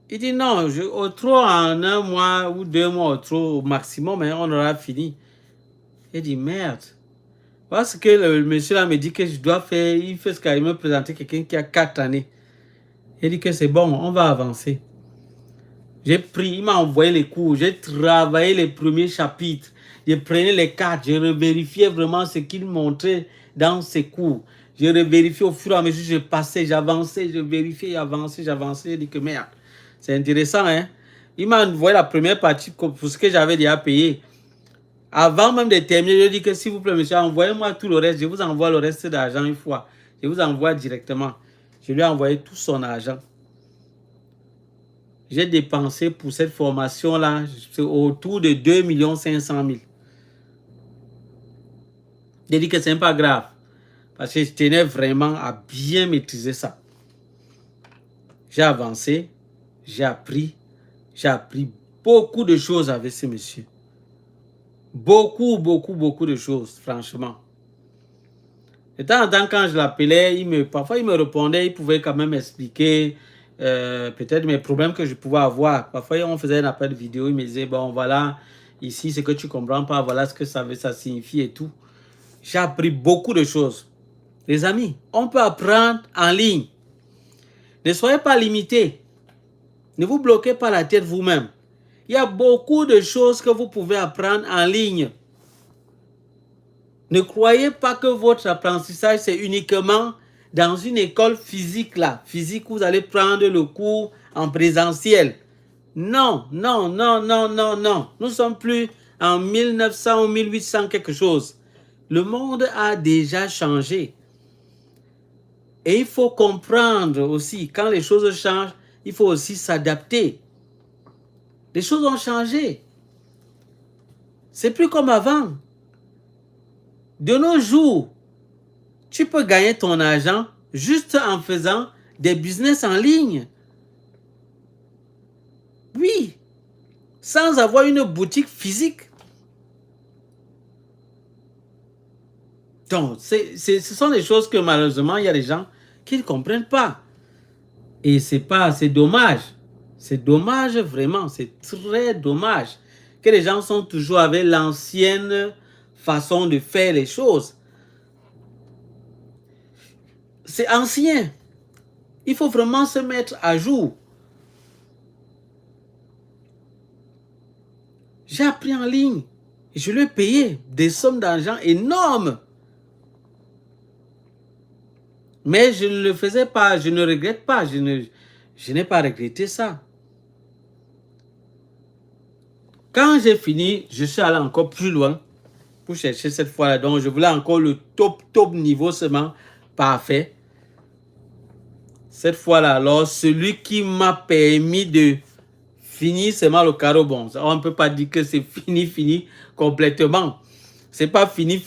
Il dit non, au trop en 1 mois ou 2 mois au trop au maximum, mais on aura fini. Il dit merde. Parce que le monsieur là me dit que je dois faire, il fait ce qu'il me présenter quelqu'un qui a 4 années. Il dit que c'est bon, on va avancer. J'ai pris, il m'a envoyé les cours, j'ai travaillé les premiers chapitres. Je prenais les cartes, je revérifiais vraiment ce qu'il montrait dans ses cours. Je revérifiais au fur et à mesure, je passais, j'avançais, je vérifiais, j'avançais. J'ai dit que merde, c'est intéressant, hein. Il m'a envoyé la première partie pour ce que j'avais déjà payé. Avant même de terminer, je dis que s'il vous plaît, monsieur, envoyez-moi tout le reste. Je vous envoie le reste d'argent une fois. Je vous envoie directement. Je lui ai envoyé tout son argent. J'ai dépensé pour cette formation-là autour de 2 500 000. J'ai dit que ce n'est pas grave. Parce que je tenais vraiment à bien maîtriser ça. J'ai avancé. J'ai appris beaucoup de choses avec ce monsieur. Beaucoup de choses, franchement. De temps en temps, quand je l'appelais, parfois il me répondait, il pouvait quand même expliquer peut-être mes problèmes que je pouvais avoir. Parfois, on faisait un appel vidéo, il me disait, bon, voilà, ici, ce que tu ne comprends pas, voilà ce que ça signifie et tout. J'ai appris beaucoup de choses. Les amis, on peut apprendre en ligne. Ne soyez pas limités. Ne vous bloquez pas la tête vous-même. Il y a beaucoup de choses que vous pouvez apprendre en ligne. Ne croyez pas que votre apprentissage, c'est uniquement dans une école physique là. Physique, vous allez prendre le cours en présentiel. Non. Nous sommes plus en 1900 ou 1800 quelque chose. Le monde a déjà changé. Et il faut comprendre aussi, quand les choses changent, il faut aussi s'adapter. Les choses ont changé. C'est plus comme avant. De nos jours, tu peux gagner ton argent juste en faisant des business en ligne. Oui, sans avoir une boutique physique. Donc, ce sont des choses que malheureusement, il y a des gens qui ne comprennent pas. Et c'est dommage. C'est dommage vraiment, c'est très dommage que les gens sont toujours avec l'ancienne façon de faire les choses. C'est ancien. Il faut vraiment se mettre à jour. J'ai appris en ligne. Et je lui ai payé des sommes d'argent énormes. Mais je ne le faisais pas, je ne regrette pas. Je n'ai pas regretté ça. Quand j'ai fini, je suis allé encore plus loin pour chercher cette fois-là. Donc, je voulais encore le top niveau seulement parfait. Cette fois-là, alors, celui qui m'a permis de finir seulement le carreau, bon, on ne peut pas dire que c'est fini complètement. C'est pas fini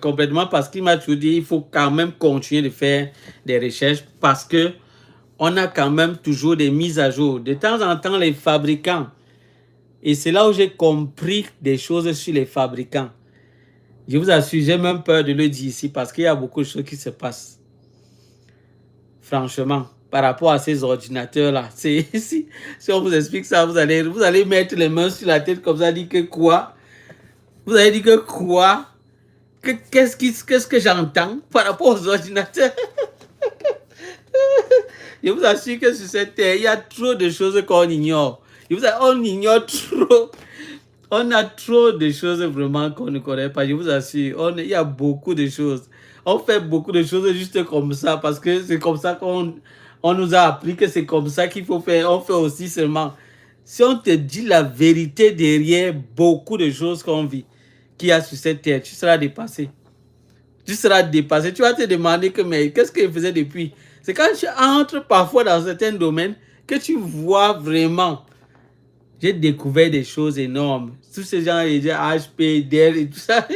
complètement parce qu'il m'a toujours dit il faut quand même continuer de faire des recherches parce que on a quand même toujours des mises à jour. De temps en temps, les fabricants, et c'est là où j'ai compris des choses sur les fabricants. Je vous assure, j'ai même peur de le dire ici parce qu'il y a beaucoup de choses qui se passent. Franchement, par rapport à ces ordinateurs-là, si on vous explique ça, vous allez mettre les mains sur la tête comme ça, dire que quoi? Vous allez dire que quoi? Qu'est-ce que j'entends par rapport aux ordinateurs? Je vous assure que sur cette terre, il y a trop de choses qu'on ignore. On ignore trop. On a trop de choses vraiment qu'on ne connaît pas. Je vous assure, il y a beaucoup de choses. On fait beaucoup de choses juste comme ça parce que c'est comme ça qu'on nous a appris que c'est comme ça qu'il faut faire. On fait aussi seulement. Si on te dit la vérité derrière beaucoup de choses qu'on vit, qu'il y a sur cette terre, tu seras dépassé. Tu seras dépassé. Tu vas te demander que, mais qu'est-ce qu'il faisait depuis? C'est quand tu entres parfois dans certains domaines que tu vois vraiment. J'ai découvert des choses énormes. Tous ces gens, ils disent HP, Dell et tout ça.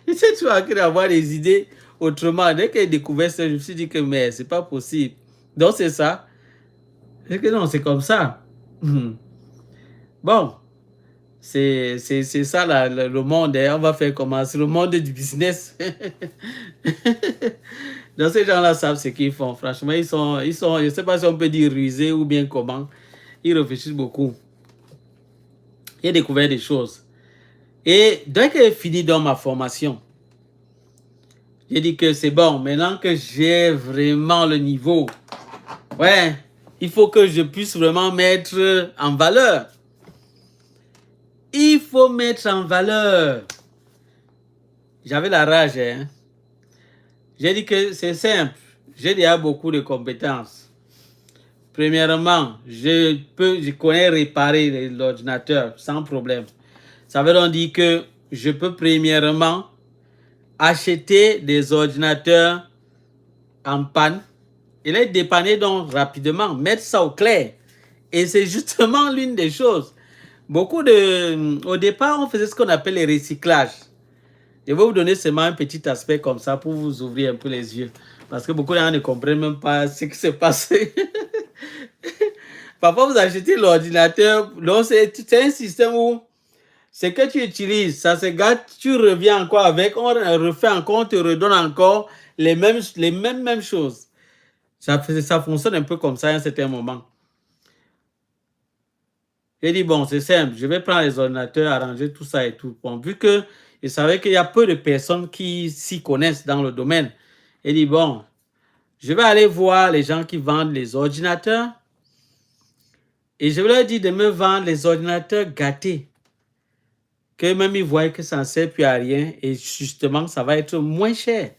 Je sais toujours en train d'avoir des idées autrement. Dès que j'ai découvert ça, je me suis dit que mais c'est pas possible. Donc c'est ça. C'est que non, c'est comme ça. Bon, c'est ça là, le monde. On va faire comment? C'est le monde du business. Donc ces gens-là savent ce qu'ils font. Franchement, ils sont, je ne sais pas si on peut dire rusés ou bien comment. Ils réfléchissent beaucoup. J'ai découvert des choses. Et dès que j'ai fini dans ma formation, j'ai dit que c'est bon. Maintenant que j'ai vraiment le niveau, ouais, il faut que je puisse vraiment mettre en valeur. Il faut mettre en valeur. J'avais la rage, hein. J'ai dit que c'est simple. J'ai déjà beaucoup de compétences. Premièrement, je connais réparer l'ordinateur sans problème. Ça veut donc dire que je peux premièrement acheter des ordinateurs en panne et les dépanner donc rapidement, mettre ça au clair. Et c'est justement l'une des choses. Au départ, on faisait ce qu'on appelle les recyclages. Je vais vous donner seulement un petit aspect comme ça pour vous ouvrir un peu les yeux. Parce que beaucoup de gens ne comprennent même pas ce qui se passe. Parfois, vous achetez l'ordinateur. C'est un système où ce que tu utilises, ça se gâte, tu reviens encore avec, on refait encore, on te redonne encore les mêmes choses. Ça fonctionne un peu comme ça à un certain moment. J'ai dit, bon, c'est simple, je vais prendre les ordinateurs, arranger tout ça et tout. Bon, vu que je savais qu'il y a peu de personnes qui s'y connaissent dans le domaine, j'ai dit, bon, je vais aller voir les gens qui vendent les ordinateurs et je vais leur dire de me vendre les ordinateurs gâtés. Que même ils voient que ça ne sert plus à rien et justement, ça va être moins cher.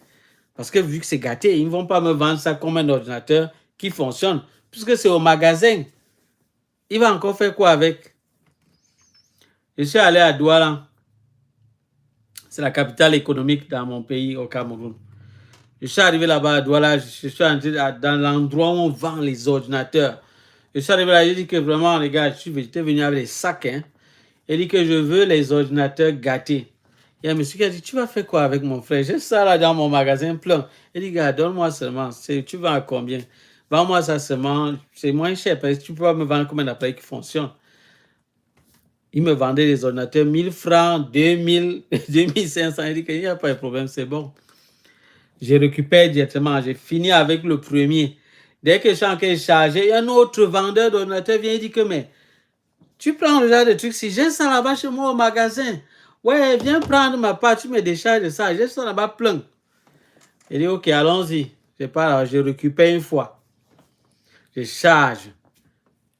Parce que vu que c'est gâté, ils ne vont pas me vendre ça comme un ordinateur qui fonctionne. Puisque c'est au magasin. Il va encore faire quoi avec? Je suis allé à Douala. C'est la capitale économique dans mon pays, au Cameroun. Je suis arrivé là-bas à Douala. Je suis entré dans l'endroit où on vend les ordinateurs. Je suis arrivé là, j'ai dit que vraiment, les gars, j'étais venu avec des sacs. Hein. Il dit que je veux les ordinateurs gâtés. Il y a un monsieur qui a dit, tu vas faire quoi avec mon frère? J'ai ça là dans mon magasin plein. Il dit, gars, donne-moi seulement. Tu vas à combien? Vends-moi ça seulement. C'est moins cher parce que tu peux pas me vendre comme un appareil qui fonctionne. Il me vendait des ordinateurs 1000 francs, 2000, 2500. Il dit qu'il n'y a pas de problème, c'est bon. Je récupère directement. J'ai fini avec le premier. Dès que j'ai chargé, un autre vendeur d'ordinateurs vient et dit que, mais tu prends le genre de trucs, si j'ai ça là-bas chez moi au magasin, ouais, viens prendre ma part, tu me décharges de ça, j'ai ça là-bas plein. Il dit, ok, allons-y. Je récupère une fois. Je charge.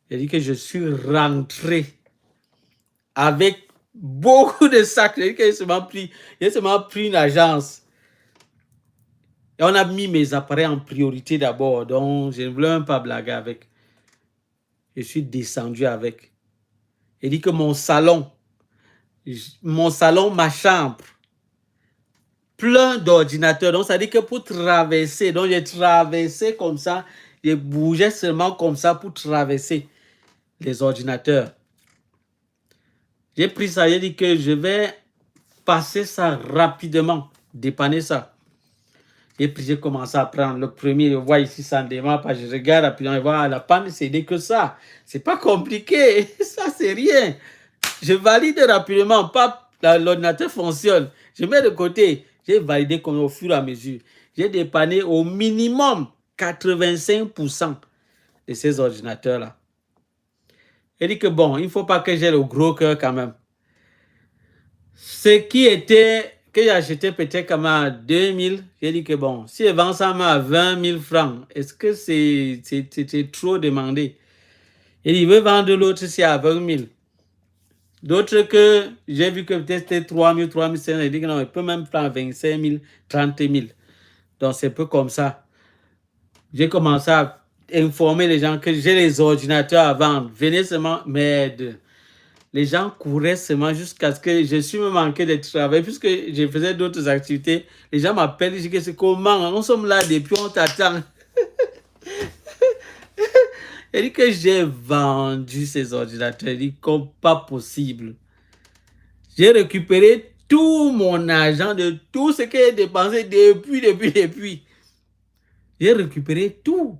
Il dit que je suis rentré avec beaucoup de sacs. Il dit qu'il seulement pris une agence. Et on a mis mes appareils en priorité d'abord, donc je ne voulais même pas blaguer avec. Je suis descendu avec. Il dit que mon salon, ma chambre, plein d'ordinateurs. Donc, ça dit que pour traverser, donc j'ai traversé comme ça, j'ai bougé seulement comme ça pour traverser les ordinateurs. J'ai pris ça, j'ai dit que je vais passer ça rapidement, dépanner ça. Et puis j'ai commencé à prendre le premier, je vois ici ça ne démarre pas, je regarde rapidement, je vois la panne, c'est que ça. C'est pas compliqué, ça c'est rien. Je valide rapidement, pas l'ordinateur fonctionne. Je mets de côté, j'ai validé comme au fur et à mesure. J'ai dépanné au minimum 85% de ces ordinateurs-là. Il dit que bon, il ne faut pas que j'ai le gros cœur quand même. Ce qui était, que j'ai acheté peut-être comme à 2000, j'ai dit que bon, si je vends ça à 20 000 francs, est-ce que c'est trop demandé? Il dit, il veut vendre l'autre si à 20 000. D'autres que j'ai vu que peut-être c'était 3 000, 3 500, il dit que non, il peut même prendre 25 000, 30 000. Donc c'est un peu comme ça. J'ai commencé à informer les gens que j'ai les ordinateurs à vendre. Venez seulement m'aider. Les gens couraient seulement jusqu'à ce que je suis me manqué de travail, puisque je faisais d'autres activités. Les gens m'appellent, ils disent que c'est comment? Nous sommes là depuis, on t'attend. Il dit que j'ai vendu ces ordinateurs. Il dit comme pas possible. J'ai récupéré tout mon argent de tout ce que j'ai dépensé depuis. J'ai récupéré tout.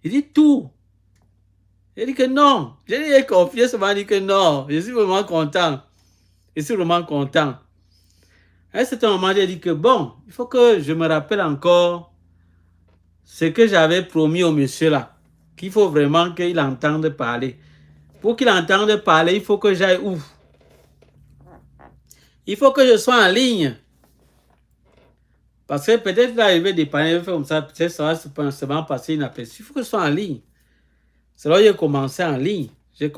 Il dit tout. Il dit que non. J'ai confié seulement, dit que non. Je suis vraiment content. Je suis vraiment content. À un certain moment, j'ai dit que bon, il faut que je me rappelle encore ce que j'avais promis au monsieur là. Qu'il faut vraiment qu'il entende parler. Pour qu'il entende parler, il faut que j'aille où? Il faut que je sois en ligne. Parce que peut-être l'arrivée des panneaux comme ça, peut-être ça va seulement passer inaperçu. Il faut que je sois en ligne. C'est là que j'ai commencé en ligne. J'ai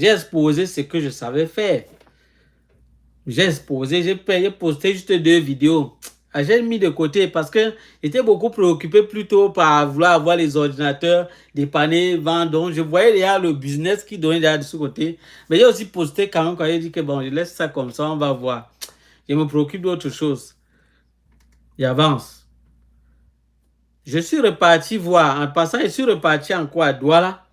exposé ce que je savais faire. J'ai exposé, j'ai posté juste 2 vidéos. J'ai mis de côté parce que j'étais beaucoup préoccupé plutôt par vouloir avoir les ordinateurs dépannés, vendre. Donc, je voyais déjà le business qui donnait déjà de ce côté. Mais j'ai aussi posté quand même quand j'ai dit que bon, je laisse ça comme ça, on va voir. Je me préoccupe d'autre chose. J'avance. Je suis reparti voir. En passant, je suis reparti en quoi? À Douala.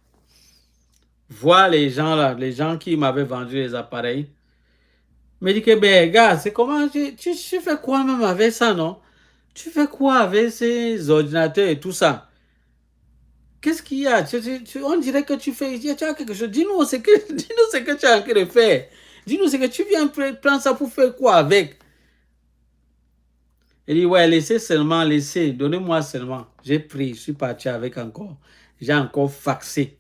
Voir les gens là, les gens qui m'avaient vendu les appareils. Me dit que, ben, gars, c'est comment, tu fais quoi même avec ça, non? Tu fais quoi avec ces ordinateurs et tout ça? Qu'est-ce qu'il y a? On dirait que tu fais, tu as quelque chose. Dis-nous ce que tu as en train de faire. Dis-nous ce que tu viens prendre ça pour faire quoi avec? Il dit, ouais, laissez, donnez-moi seulement. J'ai pris, je suis parti avec encore. J'ai encore faxé.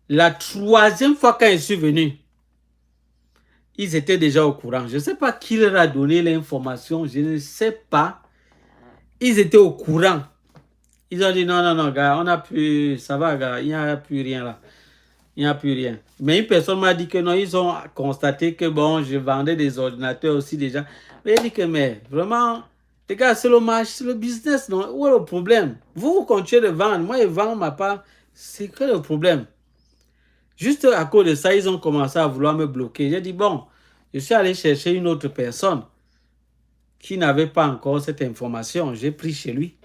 La 3e fois quand je suis venu, ils étaient déjà au courant. Je ne sais pas qui leur a donné l'information. Je ne sais pas. Ils étaient au courant. Ils ont dit non, gars, on a plus. Ça va, gars, il n'y a plus rien là. Il n'y a plus rien. Mais une personne m'a dit que non, ils ont constaté que bon, je vendais des ordinateurs aussi déjà. Mais il dit que, mais vraiment, les gars, c'est le marché, c'est le business, non? Où est le problème? Vous continuez de vendre. Moi, je vends ma part. C'est que le problème. Juste à cause de ça, ils ont commencé à vouloir me bloquer. J'ai dit, bon, je suis allé chercher une autre personne qui n'avait pas encore cette information. J'ai pris chez lui.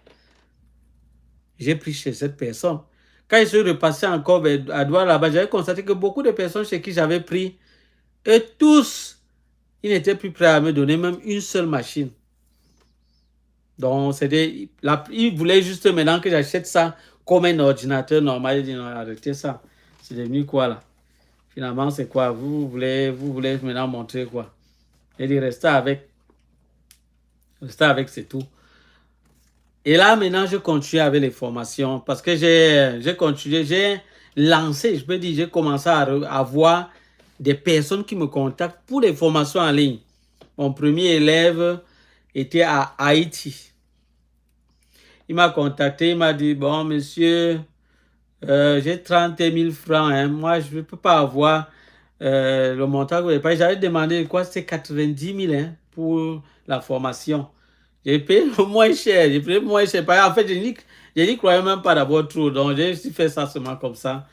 J'ai pris chez cette personne. Quand je suis repassé encore à Douala là-bas, j'avais constaté que beaucoup de personnes chez qui j'avais pris, et tous, ils n'étaient plus prêts à me donner même une seule machine. Donc, ils voulaient juste maintenant que j'achète ça comme un ordinateur normal. Ils disent, non, arrêtez ça. C'est devenu quoi là? Finalement, c'est quoi? Vous voulez maintenant montrer quoi? Et dit, restez avec. Restez avec, c'est tout. Et là, maintenant, je continue avec les formations parce que j'ai continué, j'ai lancé, je peux dire, j'ai commencé à avoir des personnes qui me contactent pour les formations en ligne. Mon premier élève était à Haïti. Il m'a contacté, il m'a dit, bon, monsieur, j'ai 30 000 francs, hein. Moi, je ne peux pas avoir le montant que vous avez payé. J'avais demandé quoi, c'est 90 000 hein, pour la formation. J'ai payé le moins cher. J'ai payé le moins cher. En fait, je n'y croyais même pas d'abord trop. Donc, j'ai fait ça seulement comme ça.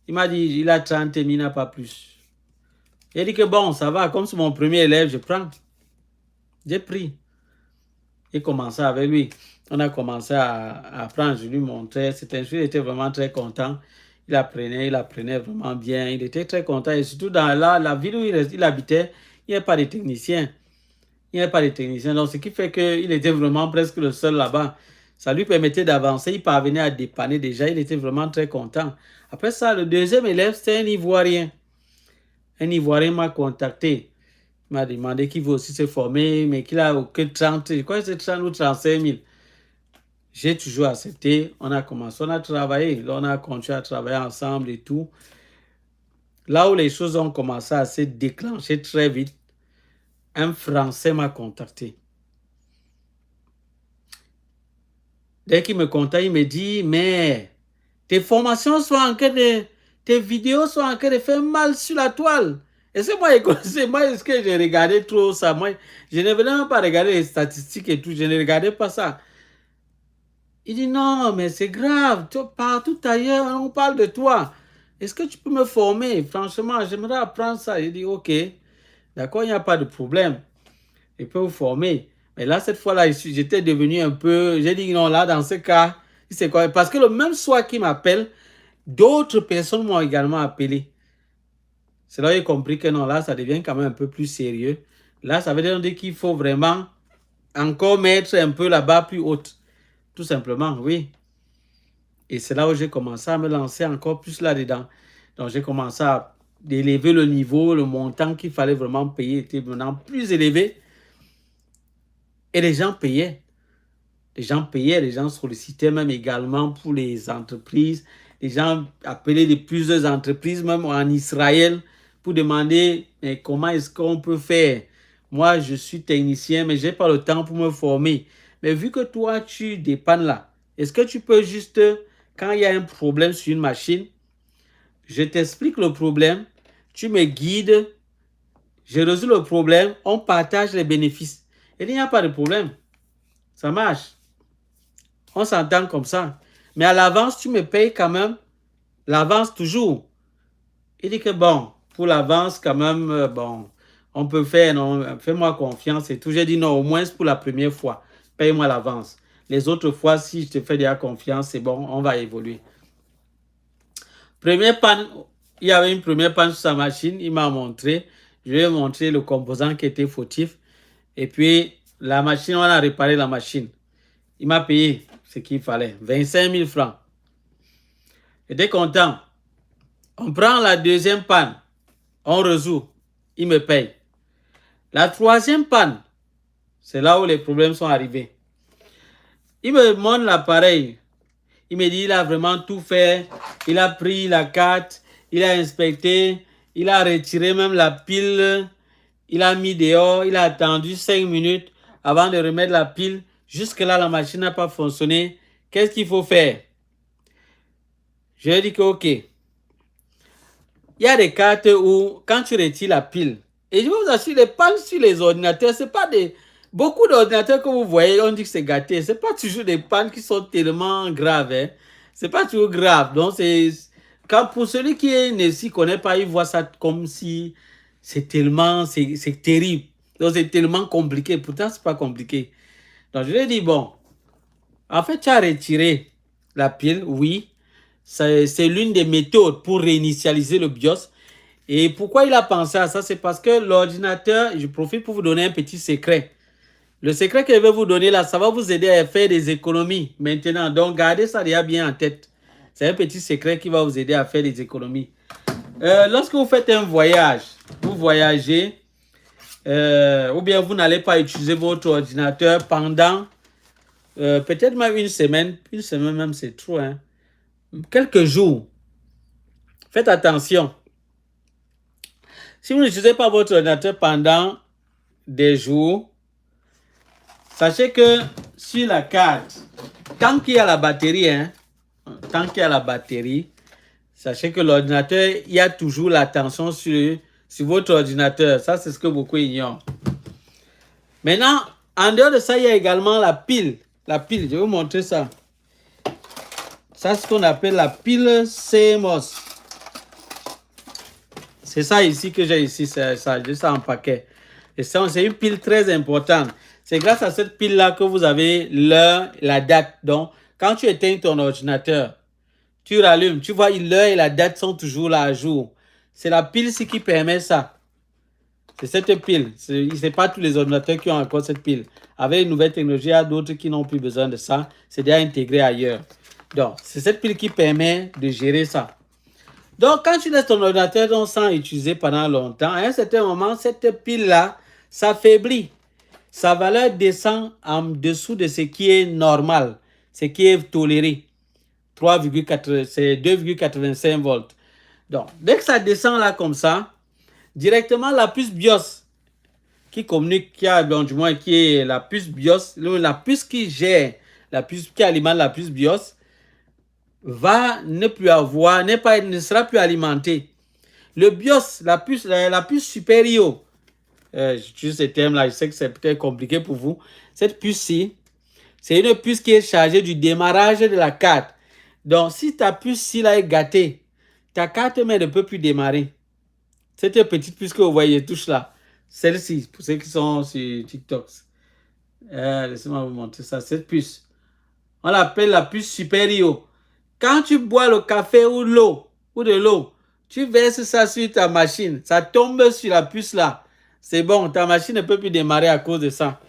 Il m'a dit, il a 30 000, il n'a pas plus. J'ai dit que bon, ça va. Comme c'est mon premier élève, je prends. J'ai pris. J'ai commencé avec lui. On a commencé à apprendre. Je lui montrais. Il était vraiment très content. il apprenait vraiment bien. Il était très content. Et surtout dans la ville où il habitait, il n'y a pas de technicien. Il n'y a pas de technicien. Donc, ce qui fait qu'il était vraiment presque le seul là-bas. Ça lui permettait d'avancer. Il parvenait à dépanner déjà. Il était vraiment très content. Après ça, le deuxième élève, c'était un Ivoirien. Un Ivoirien m'a contacté. Il m'a demandé qu'il veut aussi se former, mais qu'il a que 30, je crois que c'est 30 ou 35 000. J'ai toujours accepté. On a commencé, on a travaillé. Là, on a continué à travailler ensemble et tout. Là où les choses ont commencé à se déclencher très vite, un Français m'a contacté. Dès qu'il me contacte, il me dit, mais tes formations sont en train de... Tes vidéos sont en train de faire mal sur la toile. Et c'est moi, est-ce que j'ai regardé trop ça? Moi, je ne venais même pas regarder les statistiques et tout. Je ne regardais pas ça. Il dit, non, mais c'est grave. Partout ailleurs, on parle de toi. Est-ce que tu peux me former? Franchement, j'aimerais apprendre ça. Il dit, OK. D'accord, il n'y a pas de problème. Je peux vous former. Mais là, cette fois-là, j'étais devenu un peu... J'ai dit non, là, dans ce cas, c'est quoi? Parce que le même soir qu'il m'appelle, d'autres personnes m'ont également appelé. C'est là que j'ai compris que non, là, ça devient quand même un peu plus sérieux. Là, ça veut dire qu'il faut vraiment encore mettre un peu la barre plus haute. Tout simplement, oui. Et c'est là où j'ai commencé à me lancer encore plus là-dedans. Donc, j'ai commencé à élever le niveau, le montant qu'il fallait vraiment payer était maintenant plus élevé. Et les gens payaient. Les gens sollicitaient même également pour les entreprises. Les gens appelaient de plusieurs entreprises, même en Israël, pour demander comment est-ce qu'on peut faire. Moi, je suis technicien, mais je n'ai pas le temps pour me former. Mais vu que toi, tu dépannes là, est-ce que tu peux juste, quand il y a un problème sur une machine, je t'explique le problème, tu me guides, je résous le problème, on partage les bénéfices. Et il n'y a pas de problème. Ça marche. On s'entend comme ça. Mais à l'avance, tu me payes quand même l'avance toujours. Il dit que bon, pour l'avance quand même, bon, on peut faire, non, fais-moi confiance et tout. J'ai dit non, au moins pour la première fois, paye-moi l'avance. Les autres fois, si je te fais déjà confiance, c'est bon, on va évoluer. Première panne, il y avait une première panne sur sa machine, il m'a montré. Je lui ai montré le composant qui était fautif. Et puis, la machine, on a réparé la machine. Il m'a payé ce qu'il fallait, 25 000 francs. J'étais content. On prend la deuxième panne, on résout, il me paye. La troisième panne, c'est là où les problèmes sont arrivés. Il me montre l'appareil. Il me dit il a vraiment tout fait. Il a pris la carte, il a inspecté, il a retiré même la pile, il a mis dehors, il a attendu 5 minutes avant de remettre la pile. Jusque-là, la machine n'a pas fonctionné. Qu'est-ce qu'il faut faire? Je lui ai dit que OK. Il y a des cartes où, quand tu retires la pile, et je vous assure, les pannes sur les ordinateurs, c'est pas des... Beaucoup d'ordinateurs que vous voyez, on dit que c'est gâté. C'est pas toujours des pannes qui sont tellement graves. Hein. C'est pas toujours grave. Donc, c'est... Quand pour celui qui ne s'y connaît pas, il voit ça comme si c'est tellement... C'est terrible. Donc, c'est tellement compliqué. Pourtant, c'est pas compliqué. Donc, je lui ai dit, bon, en fait, tu as retiré la pile, oui. C'est l'une des méthodes pour réinitialiser le BIOS. Et pourquoi il a pensé à ça? C'est parce que l'ordinateur, je profite pour vous donner un petit secret. Le secret que je vais vous donner là, ça va vous aider à faire des économies maintenant. Donc, gardez ça déjà bien en tête. C'est un petit secret qui va vous aider à faire des économies. Lorsque vous faites un voyage, vous voyagez, ou bien vous n'allez pas utiliser votre ordinateur pendant peut-être même une semaine même c'est trop, hein. Quelques jours. Faites attention. Si vous n'utilisez pas votre ordinateur pendant des jours, sachez que sur la carte, tant qu'il y a la batterie, hein, sachez que l'ordinateur, il y a toujours la tension sur votre ordinateur. Ça, c'est ce que beaucoup ignorent. Maintenant, en dehors de ça, il y a également la pile. La pile, je vais vous montrer ça. Ça, c'est ce qu'on appelle la pile CMOS. C'est ça ici que j'ai ici, c'est ça, j'ai ça en paquet. Et ça, c'est une pile très importante. C'est grâce à cette pile-là que vous avez l'heure, la date. Donc, quand tu éteins ton ordinateur, Tu rallumes, tu vois, l'heure et la date sont toujours là à jour. C'est la pile ci qui permet ça. C'est cette pile. Ce n'est pas tous les ordinateurs qui ont encore cette pile. Avec une nouvelle technologie, il y a d'autres qui n'ont plus besoin de ça. C'est déjà intégré ailleurs. Donc, c'est cette pile qui permet de gérer ça. Donc, quand tu laisses ton ordinateur sans utiliser pendant longtemps, à un certain moment, cette pile-là s'affaiblit. Sa valeur descend en dessous de ce qui est normal, ce qui est toléré. 2,85 volts. Donc, dès que ça descend là comme ça, directement la puce BIOS qui communique, qui est la puce BIOS, la puce qui gère, la puce qui alimente la puce BIOS, ne sera plus alimentée. Le BIOS, la puce supérieure, j'utilise ce terme-là, je sais que c'est peut-être compliqué pour vous. Cette puce-ci, c'est une puce qui est chargée du démarrage de la carte. Donc, si ta puce-ci là est gâtée, ta carte mère ne peut plus démarrer. Cette petite puce que vous voyez, touche là, celle-ci, pour ceux qui sont sur TikTok. Laissez-moi vous montrer ça. Cette puce, on l'appelle la puce supérieure. Quand tu bois le café ou l'eau, ou de l'eau, tu verses ça sur ta machine, ça tombe sur la puce là. C'est bon, ta machine ne peut plus démarrer à cause de ça.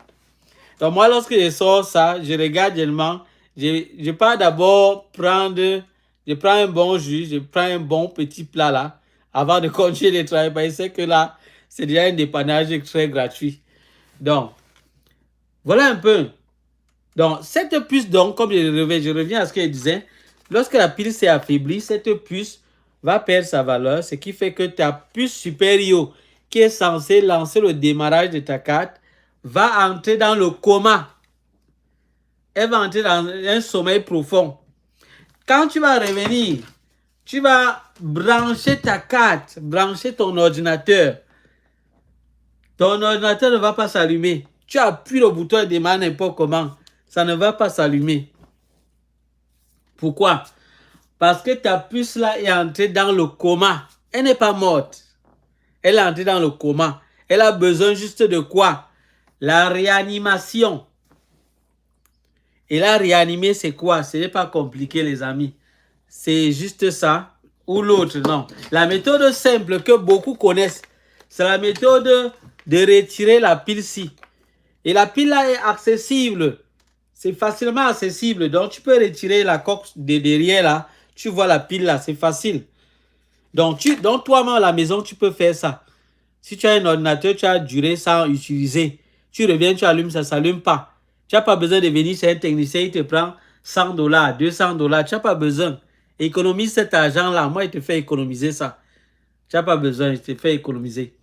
Donc moi, lorsque je sors ça, je regarde généralement, je pars d'abord je prends un bon jus, je prends un bon petit plat là, avant de continuer le travail, parce que c'est que là, c'est déjà un dépannage très gratuit. Donc, voilà un peu. Donc, cette puce, donc, comme je reviens à ce que je disais, lorsque la pile s'est affaiblie, cette puce va perdre sa valeur, ce qui fait que ta puce supérieure, qui est censée lancer le démarrage de ta carte, va entrer dans le coma. Elle va entrer dans un sommeil profond. Quand tu vas revenir, tu vas brancher ta carte, brancher ton ordinateur. Ton ordinateur ne va pas s'allumer. Tu appuies le bouton et démarre n'importe comment. Ça ne va pas s'allumer. Pourquoi? Parce que ta puce là est entrée dans le coma. Elle n'est pas morte. Elle est entrée dans le coma. Elle a besoin juste de quoi? La réanimation. Et la réanimer, c'est quoi? Ce n'est pas compliqué, les amis. C'est juste ça. Ou l'autre, non. La méthode simple que beaucoup connaissent, c'est la méthode de retirer la pile-ci. Et la pile là est accessible. C'est facilement accessible. Donc, tu peux retirer la coque de derrière là. Tu vois la pile là, c'est facile. Donc, toi-même à la maison, tu peux faire ça. Si tu as un ordinateur, tu as duré sans utiliser. Tu reviens, tu allumes, ça ne s'allume pas. Tu n'as pas besoin de venir chez un technicien, il te prend $100, $200. Tu n'as pas besoin. Économise cet argent-là. Moi, il te fait économiser ça. Tu n'as pas besoin, il te fait économiser.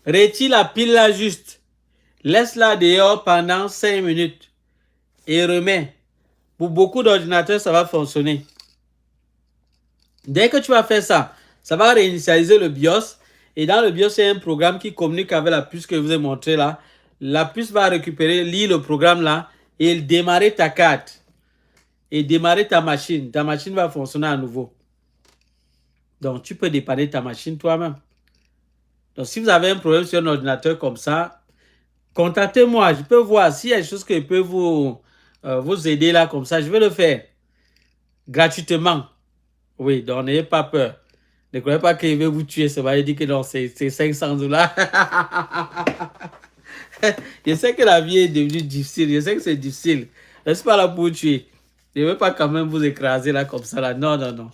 Retire la pile là juste. Laisse-la dehors pendant 5 minutes. Et remets. Pour beaucoup d'ordinateurs, ça va fonctionner. Dès que tu vas faire ça, ça va réinitialiser le BIOS. Et dans le BIOS, il y a un programme qui communique avec la puce que je vous ai montré là. La puce va récupérer, lire le programme là et démarrer ta carte. Et démarrer ta machine. Ta machine va fonctionner à nouveau. Donc, tu peux dépanner ta machine toi-même. Donc, si vous avez un problème sur un ordinateur comme ça, contactez-moi. Je peux voir s'il y a des choses que je peux vous aider là comme ça. Je vais le faire gratuitement. Oui, donc n'ayez pas peur. Ne croyez pas qu'il veut vous tuer. Ça va dire que non, c'est $500. Je sais que la vie est devenue difficile. Je sais que c'est difficile. Je ne suis pas là pour vous tuer. Je ne veux pas quand même vous écraser là comme ça. Là. Non, non, non.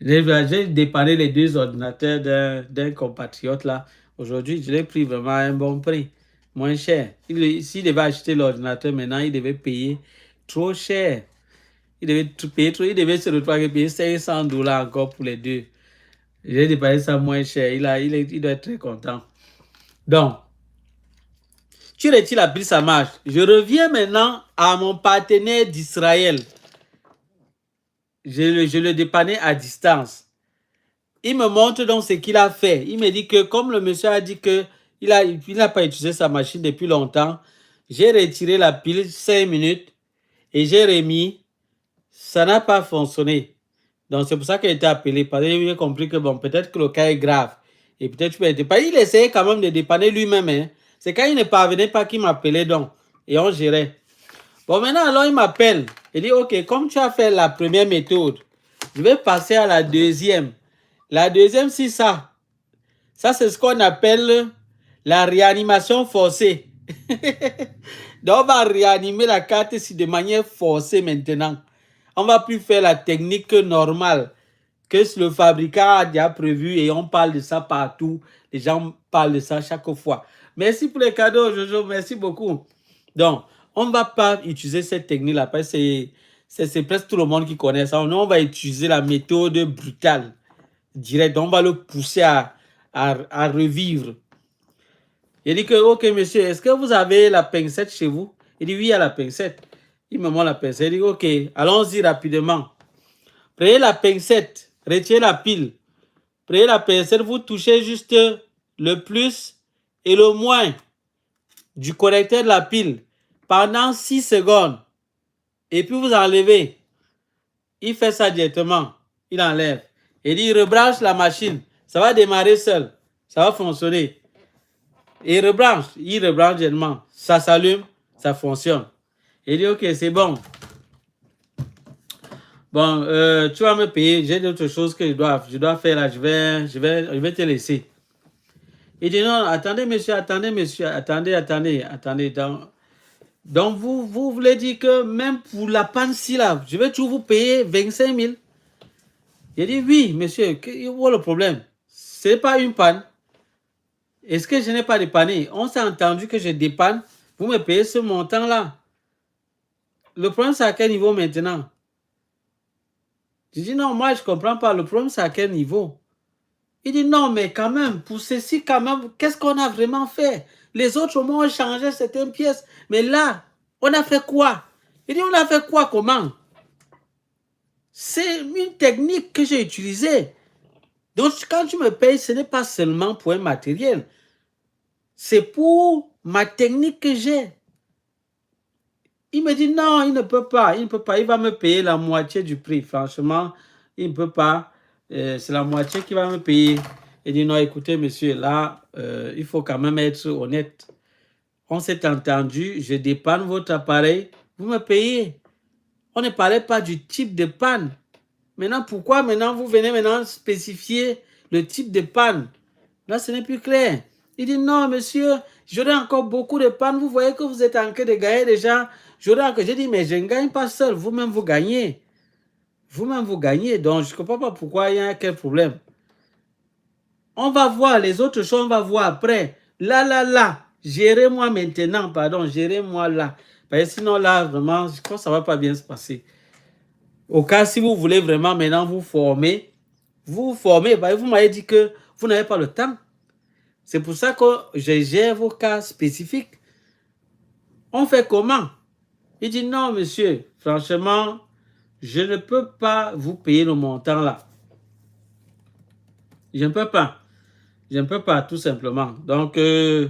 J'ai dépanné les 2 ordinateurs d'un compatriote là. Aujourd'hui, je l'ai pris vraiment à un bon prix. Moins cher. S'il devait acheter l'ordinateur maintenant, il devait payer trop cher. Il devait payer trop. Il devait se retrouver à payer $500 encore pour les 2. J'ai dépanné ça moins cher. Il doit être très content. Donc, tu retires la pile, ça marche. Je reviens maintenant à mon partenaire d'Israël. Je le dépannais à distance. Il me montre donc ce qu'il a fait. Il me dit que comme le monsieur a dit qu'il n'a pas utilisé sa machine depuis longtemps, j'ai retiré la pile 5 minutes et j'ai remis. Ça n'a pas fonctionné. Donc c'est pour ça qu'il a été appelé. Parce qu'il a compris que bon, peut-être que le cas est grave. Et peut-être que tu peux être dépanné. Il essayait quand même de dépanner lui-même. Hein. C'est quand il ne parvenait pas qu'il m'appelait donc. Et on gérait. Bon, maintenant, alors il m'appelle. Il dit, OK, comme tu as fait la première méthode, je vais passer à la deuxième. La deuxième, c'est ça. Ça, c'est ce qu'on appelle la réanimation forcée. Donc, on va réanimer la carte de manière forcée maintenant. On ne va plus faire la technique normale que le fabricant a déjà prévu et on parle de ça partout. Les gens parlent de ça chaque fois. Merci pour les cadeaux, Jojo. Merci beaucoup. Donc, on ne va pas utiliser cette technique-là parce que c'est presque tout le monde qui connaît ça. Nous, on va utiliser la méthode brutale, directe. On va le pousser à revivre. Il dit que, OK, monsieur, est-ce que vous avez la pincette chez vous? Il dit, oui, il y a la pincette. Il me montre la pincette. Il dit, OK, allons-y rapidement. Prenez la pincette, retirez la pile. Prenez la pincette, vous touchez juste le plus et le moins du connecteur de la pile pendant 6 secondes. Et puis vous enlevez. Il fait ça directement. Il enlève. Il dit, il rebranche la machine. Ça va démarrer seul. Ça va fonctionner. Et il rebranche directement. Ça s'allume, ça fonctionne. Il dit, OK, c'est bon. Bon, tu vas me payer. J'ai d'autres choses que je dois faire là. Je vais te laisser. Il dit, non, attendez, monsieur. Attendez. Donc vous voulez dire que même pour la panne-ci là, je vais toujours vous payer 25 000. Il dit, oui, monsieur, où est le problème? Ce n'est pas une panne. Est-ce que je n'ai pas dépanné? On s'est entendu que je dépanne. Vous me payez ce montant-là. Le problème, c'est à quel niveau maintenant? Je dis, non, moi, je ne comprends pas. Le problème, c'est à quel niveau? Il dit, non, mais quand même, pour ceci, quand même, qu'est-ce qu'on a vraiment fait? Les autres, au moins, ont changé certaines pièces. Mais là, on a fait quoi? Il dit, on a fait quoi, comment? C'est une technique que j'ai utilisée. Donc, quand tu me payes, ce n'est pas seulement pour un matériel. C'est pour ma technique que j'ai. Il me dit, non, il ne peut pas. Il va me payer la moitié du prix. Franchement, il ne peut pas. C'est la moitié qu'il va me payer. Il dit, non, écoutez, monsieur, là, il faut quand même être honnête. On s'est entendu, je dépanne votre appareil, vous me payez. On ne parlait pas du type de panne. Maintenant, pourquoi maintenant vous venez maintenant spécifier le type de panne? Là, ce n'est plus clair. Il dit, non, monsieur, j'aurai encore beaucoup de pannes. Vous voyez que vous êtes en train de gagner déjà. J'ai dit, mais je ne gagne pas seul. Vous-même, vous gagnez. Vous-même, vous gagnez. Donc, je ne comprends pas pourquoi il y a quel problème. On va voir les autres choses, on va voir après. Là. Gérez-moi maintenant, pardon. Gérez-moi là. Parce que sinon, là, vraiment, je crois que ça ne va pas bien se passer. Au cas, si vous voulez vraiment maintenant vous former, vous m'avez dit que vous n'avez pas le temps. C'est pour ça que je gère vos cas spécifiques. On fait comment? Il dit, non, monsieur, franchement, je ne peux pas vous payer le montant là. Je ne peux pas, tout simplement. Donc, je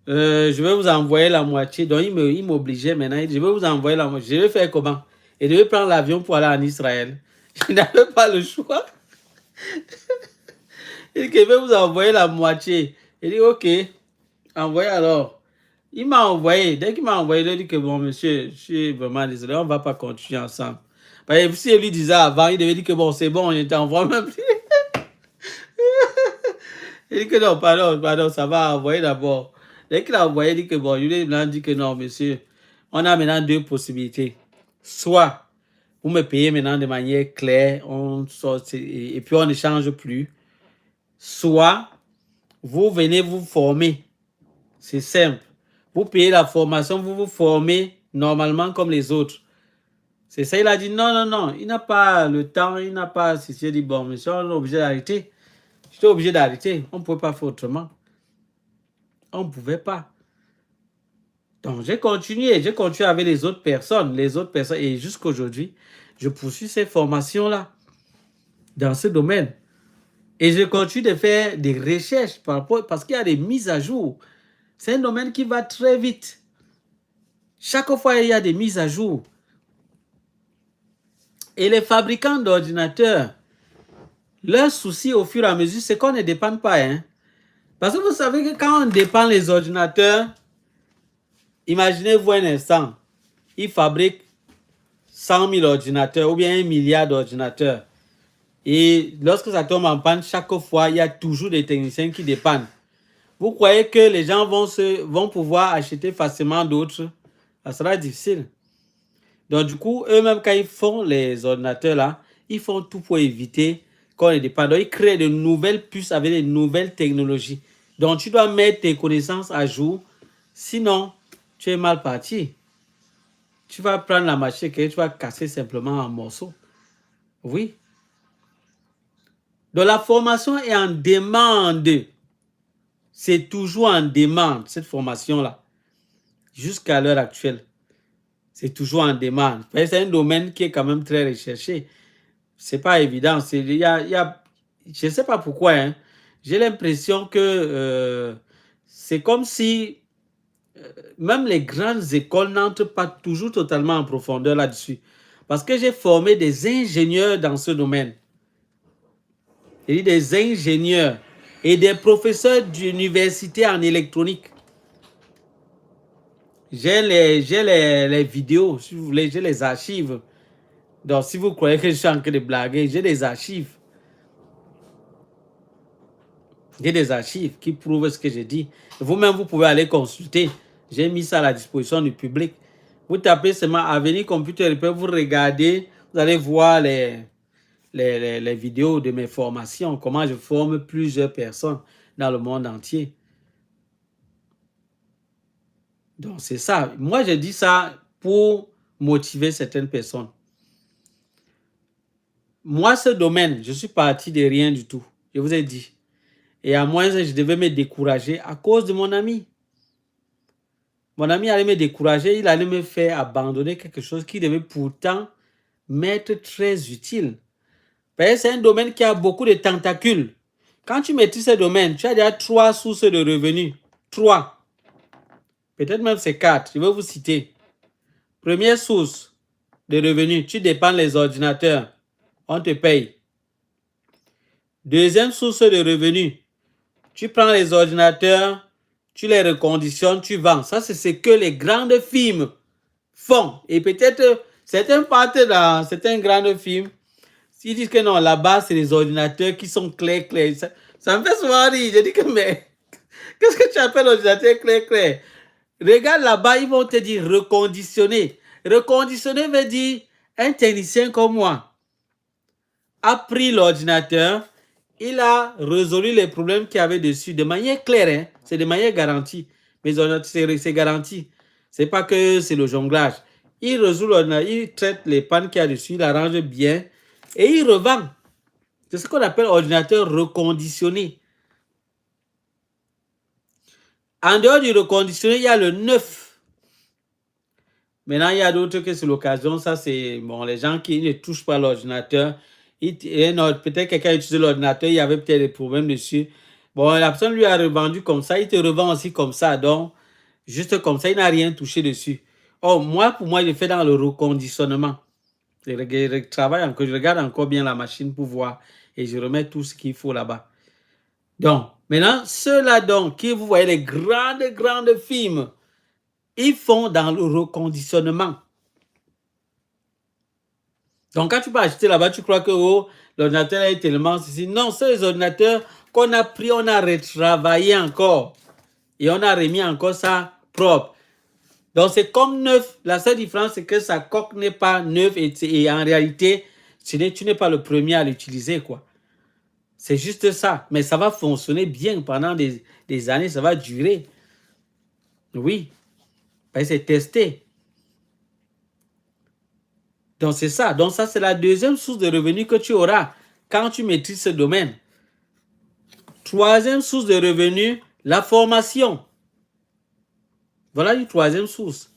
vais vous envoyer la moitié. Donc, il m'obligeait maintenant. Il dit, je vais vous envoyer la moitié. Je vais faire comment? Et je vais prendre l'avion pour aller en Israël. Je n'avais pas le choix. Il dit que je vais vous envoyer la moitié. Il dit, OK, envoyez alors. Il m'a envoyé. Dès qu'il m'a envoyé, il a dit que bon, monsieur, je suis vraiment désolé, on ne va pas continuer ensemble. Parce que si il lui disait avant, il devait dire que bon, c'est bon, on t'envoie même plus. Il dit que non, pardon, ça va envoyer d'abord. Dès qu'il a envoyé, il dit que bon, il lui a dit que non, monsieur, on a maintenant deux possibilités. Soit vous me payez maintenant de manière claire, on sort, et puis on n'échange plus. Soit vous venez vous former. C'est simple. Vous payez la formation, vous vous formez normalement comme les autres. C'est ça, il a dit non, il n'a pas le temps, il n'a pas... Il a dit, bon, monsieur, on est obligé d'arrêter. J'étais obligé d'arrêter. On ne pouvait pas faire autrement. On ne pouvait pas. Donc, j'ai continué avec les autres personnes. Et jusqu'à aujourd'hui, je poursuis ces formations-là dans ce domaine. Et je continue de faire des recherches parce qu'il y a des mises à jour. C'est un domaine qui va très vite. Chaque fois, il y a des mises à jour. Et les fabricants d'ordinateurs, leur souci au fur et à mesure, c'est qu'on ne dépanne pas. Hein? Parce que vous savez que quand on dépanne les ordinateurs, imaginez-vous un instant, ils fabriquent 100 000 ordinateurs ou bien 1 milliard d'ordinateurs. Et lorsque ça tombe en panne, chaque fois, il y a toujours des techniciens qui dépannent. Vous croyez que les gens vont pouvoir acheter facilement d'autres? Ça sera difficile. Donc, du coup, eux-mêmes, quand ils font les ordinateurs là, ils font tout pour éviter qu'on les dépanne. Donc, ils créent de nouvelles puces avec de nouvelles technologies. Donc, tu dois mettre tes connaissances à jour. Sinon, tu es mal parti. Tu vas prendre la machine et tu vas casser simplement en morceaux. Oui. Donc, la formation est en demande. C'est toujours en demande, cette formation-là. Jusqu'à l'heure actuelle. C'est toujours en demande. C'est un domaine qui est quand même très recherché. C'est pas évident. Je ne sais pas pourquoi. Hein. J'ai l'impression que c'est comme si même les grandes écoles n'entrent pas toujours totalement en profondeur là-dessus. Parce que j'ai formé des ingénieurs dans ce domaine. Et des ingénieurs et des professeurs d'université en électronique. J'ai les vidéos, si vous voulez, j'ai les archives. Donc, si vous croyez que je suis en train de blaguer, j'ai des archives. J'ai des archives qui prouvent ce que j'ai dit. Vous-même, vous pouvez aller consulter. J'ai mis ça à la disposition du public. Vous tapez seulement Avenir Computer Repair, vous regardez, vous allez voir les vidéos de mes formations, comment je forme plusieurs personnes dans le monde entier. Donc, c'est ça. Moi, je dis ça pour motiver certaines personnes. Moi, ce domaine, je suis parti de rien du tout. Je vous ai dit. Et à moins, je devais me décourager à cause de mon ami. Mon ami allait me décourager, il allait me faire abandonner quelque chose qui devait pourtant m'être très utile. Parce que c'est un domaine qui a beaucoup de tentacules. Quand tu maîtrises ce domaine, tu as déjà 3 sources de revenus. 3. Peut-être même c'est 4. Je vais vous citer. Première source de revenus, tu dépannes les ordinateurs. On te paye. Deuxième source de revenus, tu prends les ordinateurs, tu les reconditionnes, tu vends. Ça, c'est ce que les grandes firmes font. Et peut-être certains partent dans certaines grandes firmes. S'ils disent que non, là-bas, c'est les ordinateurs qui sont clairs. Ça me fait souvent rire. Je dis que, mais, qu'est-ce que tu appelles ordinateur clair? Regarde là-bas, ils vont te dire reconditionner. Reconditionner veut dire un technicien comme moi a pris l'ordinateur, il a résolu les problèmes qu'il y avait dessus de manière claire. Hein? C'est de manière garantie. Mais c'est garanti. C'est pas que c'est le jonglage. Il résout l'ordinateur, il traite les pannes qu'il y a dessus, il arrange bien et il revend. C'est ce qu'on appelle ordinateur reconditionné. En dehors du reconditionné, il y a le neuf. Maintenant, il y a d'autres que c'est l'occasion. Ça, c'est bon, les gens qui ne touchent pas l'ordinateur. Peut-être quelqu'un a utilisé l'ordinateur, il y avait peut-être des problèmes dessus. Bon, la personne lui a revendu comme ça, il te revend aussi comme ça. Donc, juste comme ça, il n'a rien touché dessus. Oh, pour moi, je fais dans le reconditionnement. Je travaille encore, je regarde encore bien la machine pour voir et je remets tout ce qu'il faut là-bas. Donc, maintenant, ceux-là, donc, qui vous voyez les grandes firmes, ils font dans le reconditionnement. Donc, quand tu peux acheter là-bas, tu crois que l'ordinateur est tellement ceci. Non, c'est les ordinateurs qu'on a pris, on a retravaillé encore. Et on a remis encore ça propre. Donc, c'est comme neuf. La seule différence, c'est que sa coque n'est pas neuve et en réalité, tu n'es pas le premier à l'utiliser, quoi. C'est juste ça. Mais ça va fonctionner bien pendant des années. Ça va durer. Oui. C'est testé. Donc, c'est ça. Donc, ça, c'est la deuxième source de revenus que tu auras quand tu maîtrises ce domaine. Troisième source de revenus, la formation. Voilà une troisième source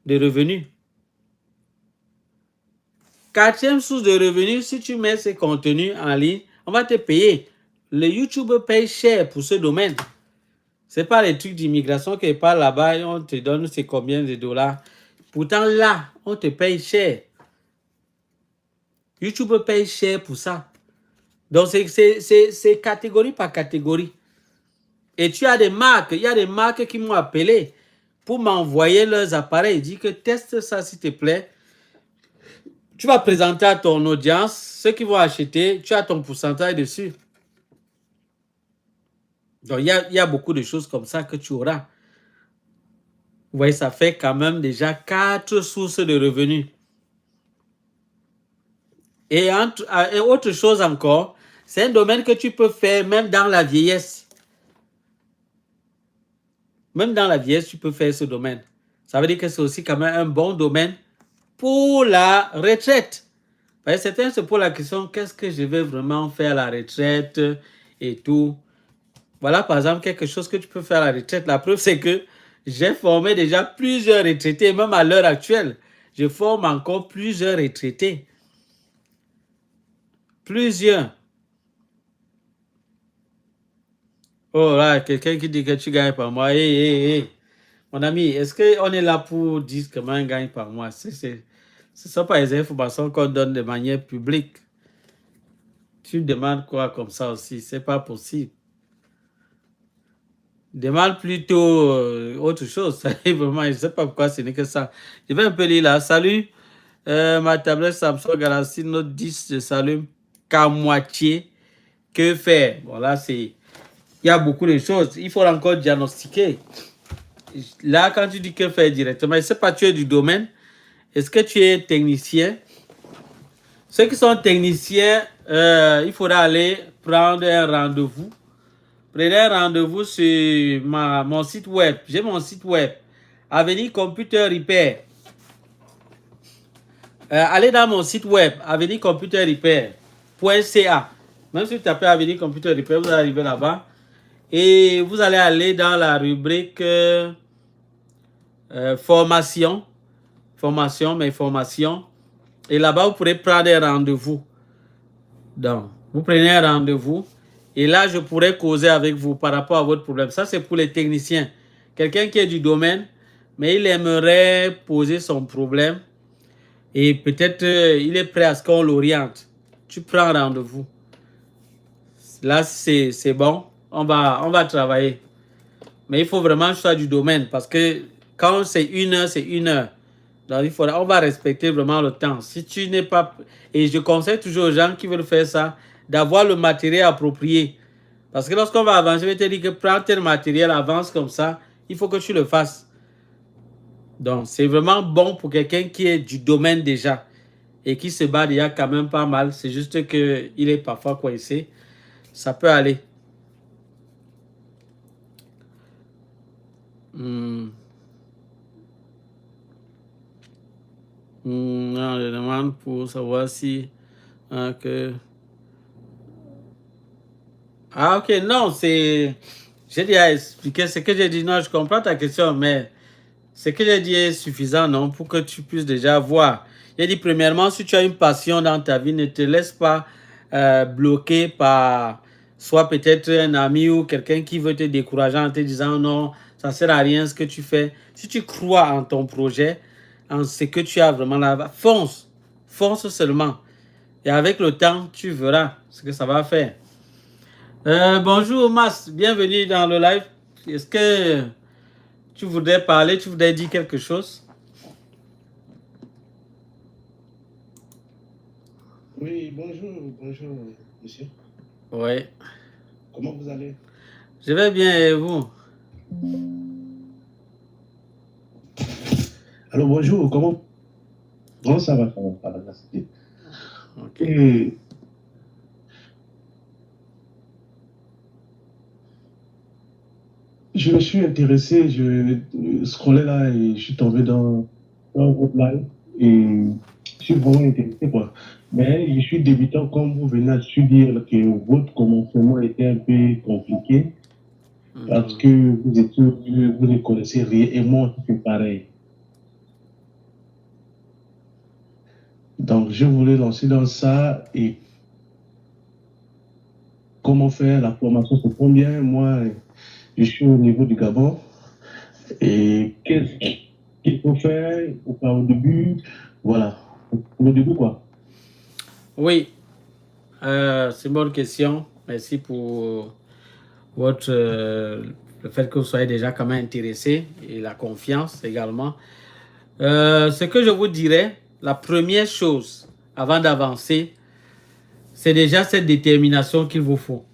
de revenus. Quatrième source de revenus, si tu mets ces contenus en ligne, on va te payer. Le YouTube paye cher pour ce domaine. Ce n'est pas les trucs d'immigration qui parlent là-bas et on te donne c'est combien de dollars. Pourtant, là, on te paye cher. YouTube paye cher pour ça. Donc, c'est catégorie par catégorie. Et tu as des marques. Il y a des marques qui m'ont appelé pour m'envoyer leurs appareils. Ils disent que teste ça, s'il te plaît. Tu vas présenter à ton audience, ceux qui vont acheter, tu as ton pourcentage dessus. Donc, il y a beaucoup de choses comme ça que tu auras. Vous voyez, ça fait quand même déjà 4 sources de revenus. Et autre chose encore, c'est un domaine que tu peux faire même dans la vieillesse. Même dans la vieillesse, tu peux faire ce domaine. Ça veut dire que c'est aussi quand même un bon domaine pour la retraite. Certains se posent la question, qu'est-ce que je vais vraiment faire à la retraite et tout. Voilà, par exemple, quelque chose que tu peux faire à la retraite. La preuve, c'est que j'ai formé déjà plusieurs retraités, même à l'heure actuelle. Je forme encore plusieurs retraités. Plusieurs. Oh là, quelqu'un qui dit que tu gagnes par mois. Hey. Mon ami, est-ce qu'on est là pour dire comment on gagne par mois? Ce ne sont pas les informations qu'on donne de manière publique. Tu demandes quoi comme ça aussi? C'est pas possible. Demande plutôt autre chose. Vraiment, je ne sais pas pourquoi ce n'est que ça. Je vais un peu lire là. Salut, ma tablette Samsung Galaxy Note 10 je s'allume qu'à moitié. Que faire? Bon, là, il y a beaucoup de choses. Il faut encore diagnostiquer. Là, quand tu dis que faire directement, je ne sais pas, tu es du domaine. Est-ce que tu es technicien? Ceux qui sont techniciens, il faudra aller prendre un rendez-vous. Prenez un rendez-vous sur mon site web. J'ai mon site web. Avenir Computer Repair. Allez dans mon site web, avenircomputerrepair.ca. Même si vous tapez Avenir Computer Repair, vous allez arriver là-bas. Et vous allez aller dans la rubrique formation. Et là-bas, vous pourrez prendre un rendez-vous. Donc, vous prenez un rendez-vous. Et là, je pourrais causer avec vous par rapport à votre problème. Ça, c'est pour les techniciens. Quelqu'un qui est du domaine, mais il aimerait poser son problème. Et peut-être il est prêt à ce qu'on l'oriente. Tu prends rendez-vous. Là, c'est bon. On va travailler. Mais il faut vraiment que je sois du domaine. Parce que quand c'est 1 heure, c'est 1 heure. Donc, on va respecter vraiment le temps. Si tu n'es pas... Et je conseille toujours aux gens qui veulent faire ça, d'avoir le matériel approprié. Parce que lorsqu'on va avancer, je vais te dire que prends tel matériel, avance comme ça. Il faut que tu le fasses. Donc, c'est vraiment bon pour quelqu'un qui est du domaine déjà. Et qui se bat déjà quand même pas mal. C'est juste qu'il est parfois coincé. Ça peut aller. Non, je demande pour savoir si... que... Ah, ok, non, c'est... J'ai déjà expliqué ce que j'ai dit. Non, je comprends ta question, mais ce que j'ai dit est suffisant, non, pour que tu puisses déjà voir. J'ai dit, premièrement, si tu as une passion dans ta vie, ne te laisse pas bloquer par soit peut-être un ami ou quelqu'un qui veut te décourager en te disant non, ça ne sert à rien ce que tu fais. Si tu crois en ton projet, en ce que tu as vraiment là, fonce. Fonce seulement. Et avec le temps, tu verras ce que ça va faire. Bonjour Mas, bienvenue dans le live. Est-ce que tu voudrais parler, tu voudrais dire quelque chose? Oui, bonjour, monsieur. Oui. Comment vous allez? Je vais bien et vous? Alors, bonjour, comment ça va, merci. Ok. Et je me suis intéressé, je scrollais là et je suis tombé dans votre live et je suis vraiment intéressé, quoi. Mais je suis débutant, comme vous venez à se dire que votre commencement était un peu compliqué parce que vous ne connaissez rien et moi, c'est pareil. Donc, je voulais lancer dans ça et comment faire la formation, c'est combien. Moi, je suis au niveau du Gabon. Et qu'est-ce qu'il faut faire au début? Voilà, au début, quoi. Oui, c'est une bonne question. Merci pour votre, le fait que vous soyez déjà quand même intéressé et la confiance également. Ce que je vous dirais, la première chose avant d'avancer, c'est déjà cette détermination qu'il vous faut.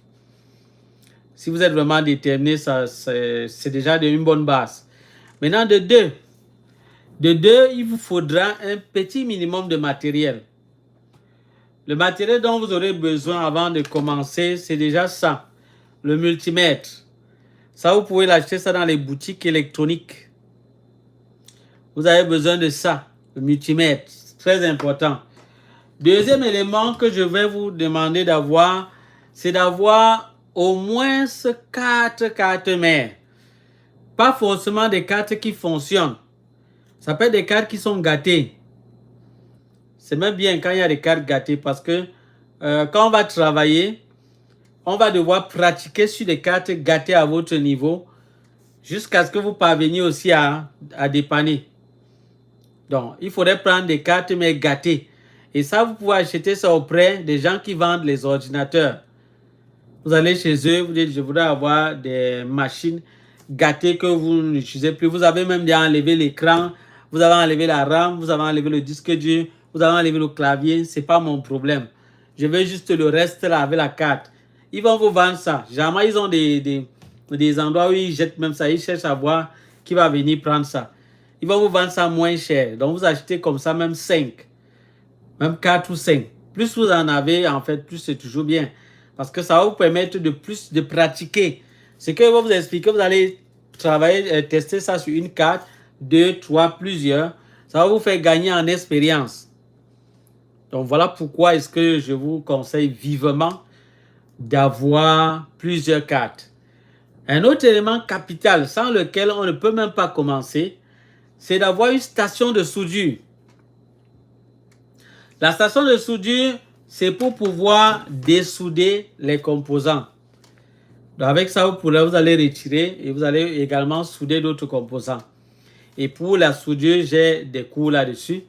Si vous êtes vraiment déterminé, c'est déjà une bonne base. Maintenant, de deux, il vous faudra un petit minimum de matériel. Le matériel dont vous aurez besoin avant de commencer, c'est déjà ça, le multimètre. Ça, vous pouvez l'acheter ça dans les boutiques électroniques. Vous avez besoin de ça, le multimètre, c'est très important. Deuxième élément que je vais vous demander d'avoir, c'est d'avoir au moins 4 cartes mères. Pas forcément des cartes qui fonctionnent. Ça peut être des cartes qui sont gâtées. C'est même bien quand il y a des cartes gâtées parce que quand on va travailler, on va devoir pratiquer sur des cartes gâtées à votre niveau jusqu'à ce que vous parveniez aussi à dépanner. Donc, il faudrait prendre des cartes mais gâtées. Et ça, vous pouvez acheter ça auprès des gens qui vendent les ordinateurs. Vous allez chez eux, vous dites, je voudrais avoir des machines gâtées que vous n'utilisez plus. Vous avez même déjà enlevé l'écran, vous avez enlevé la RAM, vous avez enlevé le disque dur, vous avez enlevé le clavier. Ce n'est pas mon problème. Je veux juste le reste là avec la carte. Ils vont vous vendre ça. Jamais ils ont des endroits où ils jettent même ça. Ils cherchent à voir qui va venir prendre ça. Ils vont vous vendre ça moins cher. Donc, vous achetez comme ça même 5. Même 4 ou 5. Plus vous en avez, en fait, plus c'est toujours bien. Parce que ça va vous permettre de plus de pratiquer. Ce que je vais vous expliquer, vous allez travailler, tester ça sur une carte, 2, 3, plusieurs. Ça va vous faire gagner en expérience. Donc, voilà pourquoi est-ce que je vous conseille vivement d'avoir plusieurs cartes. Un autre élément capital, sans lequel on ne peut même pas commencer, c'est d'avoir une station de soudure. La station de soudure, c'est pour pouvoir dessouder les composants. Donc avec ça, vous allez retirer et vous allez également souder d'autres composants. Et pour la soudure, j'ai des cours là-dessus.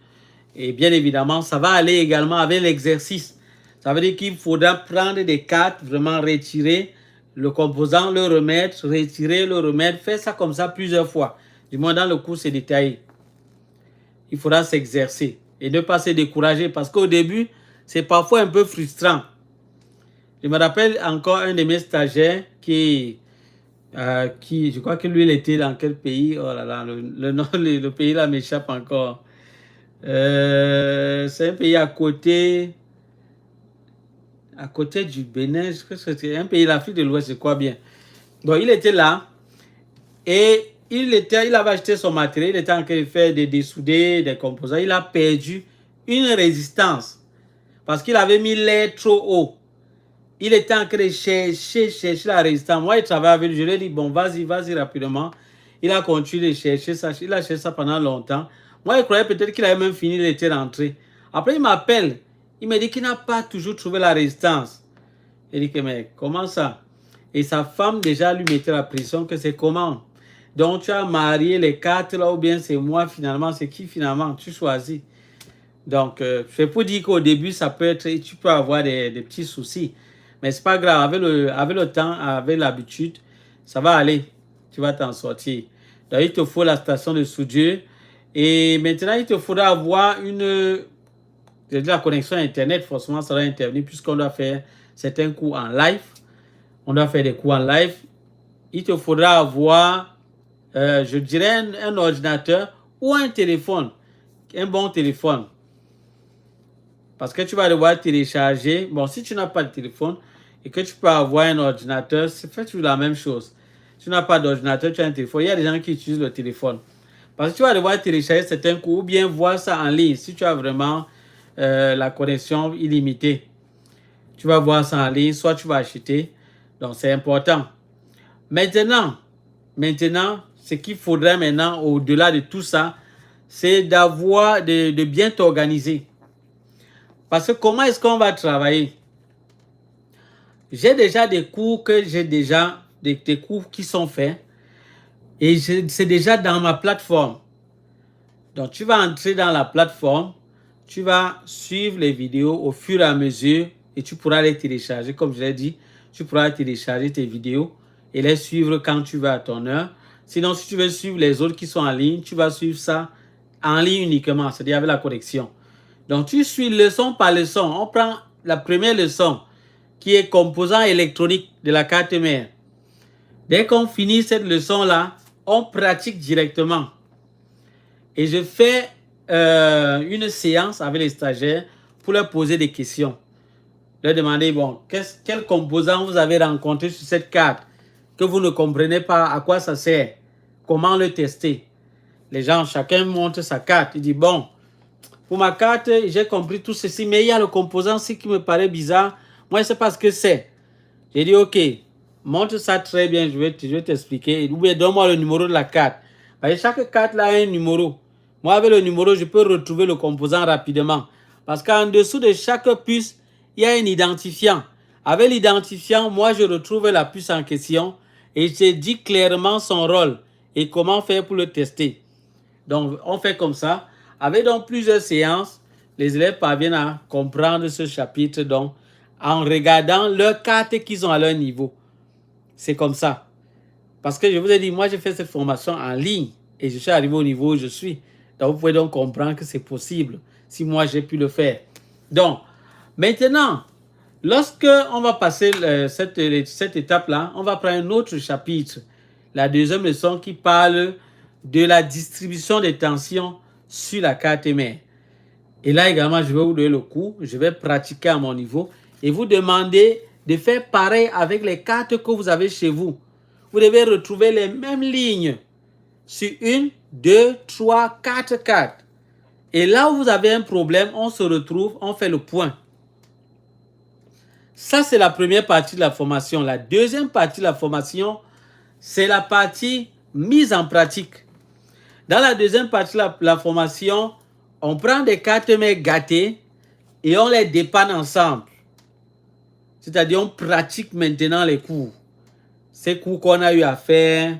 Et bien évidemment, ça va aller également avec l'exercice. Ça veut dire qu'il faudra prendre des cartes, vraiment retirer le composant, le remettre, retirer, le remettre. Faire ça comme ça plusieurs fois. Du moins, dans le cours, c'est détaillé. Il faudra s'exercer et ne pas se décourager parce qu'au début, c'est parfois un peu frustrant. Je me rappelle encore un de mes stagiaires qui je crois que lui, il était dans quel pays? Oh là là, le pays là m'échappe encore. C'est un pays à côté du Bénin, je crois que c'est un pays de l'Afrique de l'Ouest, je crois bien. Donc, il était là et il avait acheté son matériel, il était en train de faire des dessouder, des composants. Il a perdu une résistance parce qu'il avait mis l'air trop haut. Il était en train de chercher la résistance. Moi, il travaille avec lui. Je lui ai dit, bon, vas-y rapidement. Il a continué de chercher ça. Il a cherché ça pendant longtemps. Moi, je croyais peut-être qu'il avait même fini, il était rentré. Après, il m'appelle. Il me dit qu'il n'a pas toujours trouvé la résistance. Il dit que, mais comment ça? Et sa femme déjà lui mettait la pression que c'est comment? Donc, tu as marié les 4 là, ou bien c'est moi finalement, c'est qui finalement? Tu choisis. Donc, c'est pour dire qu'au début, ça peut être, tu peux avoir des petits soucis. Mais c'est pas grave, avec le temps, avec l'habitude, ça va aller. Tu vas t'en sortir. Donc, il te faut la station de soudure. Et maintenant, il te faudra avoir la connexion Internet. Forcément, ça va intervenir puisqu'on doit faire certains cours en live. On doit faire des cours en live. Il te faudra avoir, je dirais, un ordinateur ou un téléphone. Un bon téléphone. Parce que tu vas devoir télécharger. Bon, si tu n'as pas de téléphone et que tu peux avoir un ordinateur, c'est fait toujours la même chose. Si tu n'as pas d'ordinateur, tu as un téléphone. Il y a des gens qui utilisent le téléphone. Parce que tu vas devoir télécharger certains cours ou bien voir ça en ligne. Si tu as vraiment la connexion illimitée, tu vas voir ça en ligne, soit tu vas acheter. Donc, c'est important. Maintenant, ce qu'il faudrait maintenant, au-delà de tout ça, c'est de bien t'organiser. Parce que comment est-ce qu'on va travailler? J'ai déjà des cours des cours qui sont faits et c'est déjà dans ma plateforme. Donc, tu vas entrer dans la plateforme, tu vas suivre les vidéos au fur et à mesure et tu pourras les télécharger. Comme je l'ai dit, tu pourras télécharger tes vidéos et les suivre quand tu vas à ton heure. Sinon, si tu veux suivre les autres qui sont en ligne, tu vas suivre ça en ligne uniquement, c'est-à-dire avec la connexion. Donc, tu suis leçon par leçon. On prend la première leçon qui est composant électronique de la carte mère. Dès qu'on finit cette leçon-là, on pratique directement. Et je fais une séance avec les stagiaires pour leur poser des questions. Leur demander, bon, quel composant vous avez rencontré sur cette carte que vous ne comprenez pas, à quoi ça sert, comment le tester. Les gens, chacun montre sa carte. Il dit, bon, pour ma carte, j'ai compris tout ceci, mais il y a le composant ci qui me paraît bizarre. Moi, je ne sais pas ce que c'est. J'ai dit, OK, montre ça très bien, je vais t'expliquer. Ou bien donne-moi le numéro de la carte. Parce que chaque carte là a un numéro. Moi, avec le numéro, je peux retrouver le composant rapidement. Parce qu'en dessous de chaque puce, il y a un identifiant. Avec l'identifiant, moi, je retrouve la puce en question et je dis clairement son rôle et comment faire pour le tester. Donc, on fait comme ça. Avec donc plusieurs séances, les élèves parviennent à comprendre ce chapitre donc, en regardant leurs cartes qu'ils ont à leur niveau. C'est comme ça. Parce que je vous ai dit, moi, j'ai fait cette formation en ligne et je suis arrivé au niveau où je suis. Donc, vous pouvez donc comprendre que c'est possible si moi, j'ai pu le faire. Donc, maintenant, lorsque on va passer cette étape-là, on va prendre un autre chapitre, la deuxième leçon qui parle de la distribution des tensions sur la carte mère. Et là également, je vais vous donner le cours, je vais pratiquer à mon niveau et vous demander de faire pareil avec les cartes que vous avez chez vous. Vous devez retrouver les mêmes lignes sur 1, 2, 3, 4 cartes. Et là où vous avez un problème, on se retrouve, on fait le point. Ça, c'est la première partie de la formation. La deuxième partie de la formation, c'est la partie mise en pratique. Dans la deuxième partie de la formation, on prend des cartes mères gâtées et on les dépanne ensemble. C'est-à-dire, on pratique maintenant les cours. Ces cours qu'on a eu à faire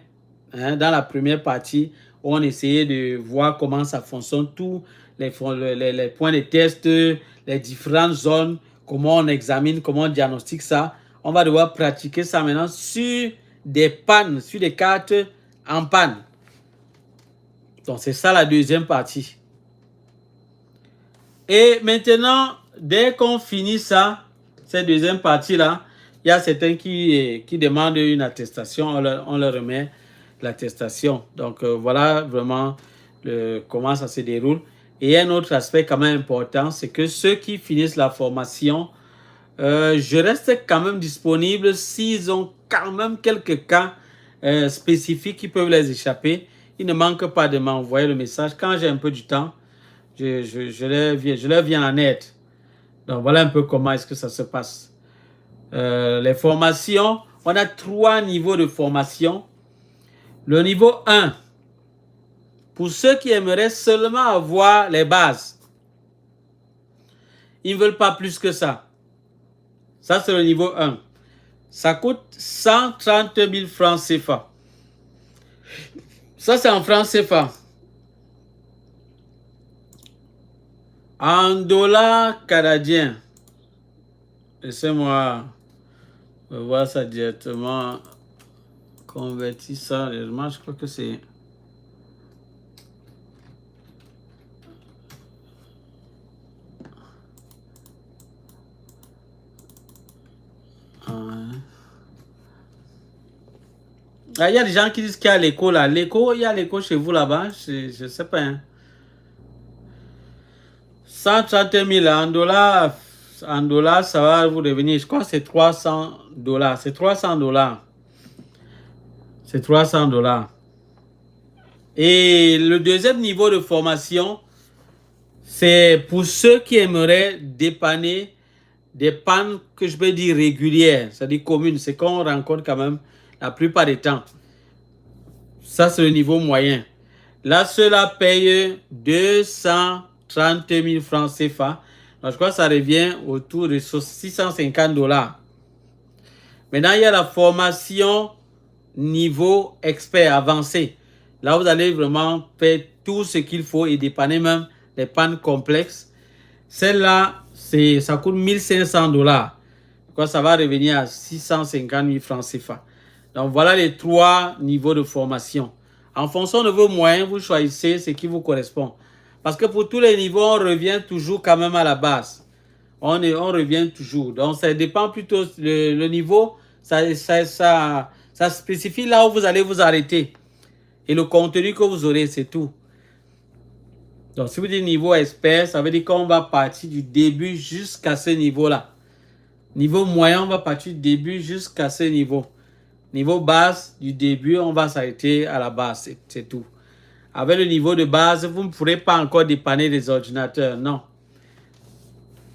dans la première partie, où on essayait de voir comment ça fonctionne, tous les points de test, les différentes zones, comment on examine, comment on diagnostique ça. On va devoir pratiquer ça maintenant sur des pannes, sur des cartes en panne. Donc, c'est ça la deuxième partie. Et maintenant, dès qu'on finit ça, cette deuxième partie-là, il y a certains qui demandent une attestation, on leur remet l'attestation. Donc, voilà vraiment comment ça se déroule. Et un autre aspect quand même important, c'est que ceux qui finissent la formation, je reste quand même disponible s'ils ont quand même quelques cas spécifiques qui peuvent les échapper. Il ne manque pas de m'envoyer le message. Quand j'ai un peu du temps, je leur viens en aide. Donc, voilà un peu comment est-ce que ça se passe. Les formations, on a 3 niveaux de formation. Le niveau 1, pour ceux qui aimeraient seulement avoir les bases, ils ne veulent pas plus que ça. Ça, c'est le niveau 1. Ça coûte 130 000 francs CFA. Ça, c'est en francs CFA. En dollars canadiens, laissez-moi voir ça directement. Convertir ça, je crois que c'est... Ah, il y a des gens qui disent qu'il y a l'écho là. L'écho, il y a l'écho chez vous là-bas. Je ne sais pas. Hein. 130 000 en dollars, ça va vous revenir. Je crois que c'est 300 $. C'est 300 $. C'est 300 $. Et le deuxième niveau de formation, c'est pour ceux qui aimeraient dépanner des pannes que je peux dire régulières, c'est-à-dire communes. C'est qu'on rencontre quand même la plupart des temps. Ça, c'est le niveau moyen. Là, ceux-là payent 230 000 francs CFA. Donc, je crois que ça revient autour de 650 $. Maintenant, il y a la formation niveau expert avancé. Là, vous allez vraiment faire tout ce qu'il faut et dépanner même les pannes complexes. Celle-là, ça coûte 1500 $. Je crois que ça va revenir à 650 000 francs CFA. Donc, voilà les 3 niveaux de formation. En fonction de vos moyens, vous choisissez ce qui vous correspond. Parce que pour tous les niveaux, on revient toujours quand même à la base. On revient toujours. Donc, ça dépend plutôt le niveau. Ça spécifie là où vous allez vous arrêter. Et le contenu que vous aurez, c'est tout. Donc, si vous dites niveau expert, ça veut dire qu'on va partir du début jusqu'à ce niveau-là. Niveau moyen, on va partir du début jusqu'à ce niveau. Niveau base, du début, on va s'arrêter à la base. C'est tout. Avec le niveau de base, vous ne pourrez pas encore dépanner les ordinateurs. Non.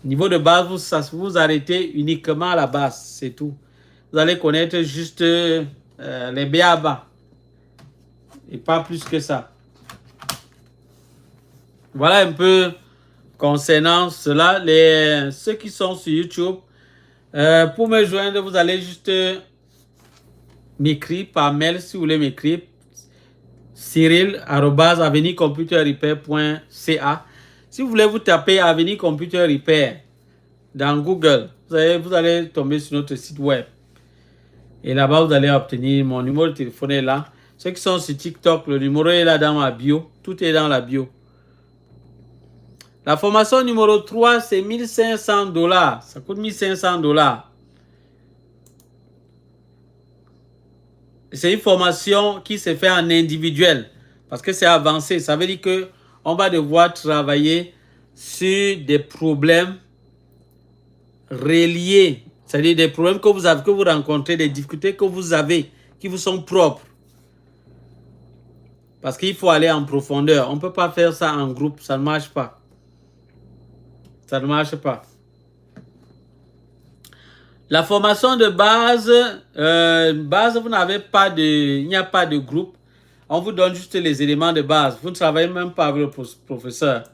Niveau de base, vous arrêtez uniquement à la base. C'est tout. Vous allez connaître juste les BABA. Et pas plus que ça. Voilà un peu concernant cela. Ceux qui sont sur YouTube, pour me joindre, vous allez juste m'écrire par mail si vous voulez m'écrire. Cyril@avenicomputerrepair.ca. Si vous voulez vous taper Avenir Computer Repair dans Google, vous allez tomber sur notre site web. Et là-bas, vous allez obtenir mon numéro de téléphone est là. Ceux qui sont sur TikTok, le numéro est là dans ma bio. Tout est dans la bio. La formation numéro 3, c'est $1500. Ça coûte $1500. C'est une formation qui se fait en individuel parce que c'est avancé. Ça veut dire que on va devoir travailler sur des problèmes reliés, c'est-à-dire des problèmes que vous rencontrez, des difficultés que vous avez, qui vous sont propres. Parce qu'il faut aller en profondeur. On ne peut pas faire ça en groupe, ça ne marche pas. Ça ne marche pas. La formation de base, vous n'avez pas il n'y a pas de groupe. On vous donne juste les éléments de base. Vous ne travaillez même pas avec le professeur.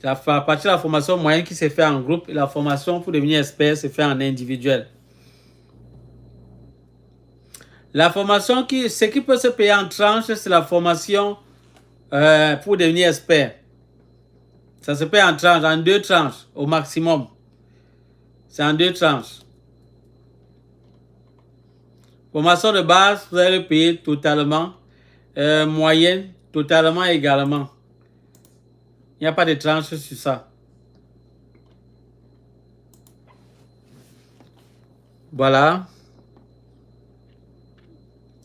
À partir de la formation moyenne qui s'est fait en groupe, et la formation pour devenir expert se fait en individuel. La formation ce qui peut se payer en tranches, c'est la formation pour devenir expert. Ça se paye en tranches, en 2 tranches au maximum. C'est en 2 tranches. Formation de base, vous allez le payer totalement. Moyenne, totalement également. Il n'y a pas de tranche sur ça. Voilà.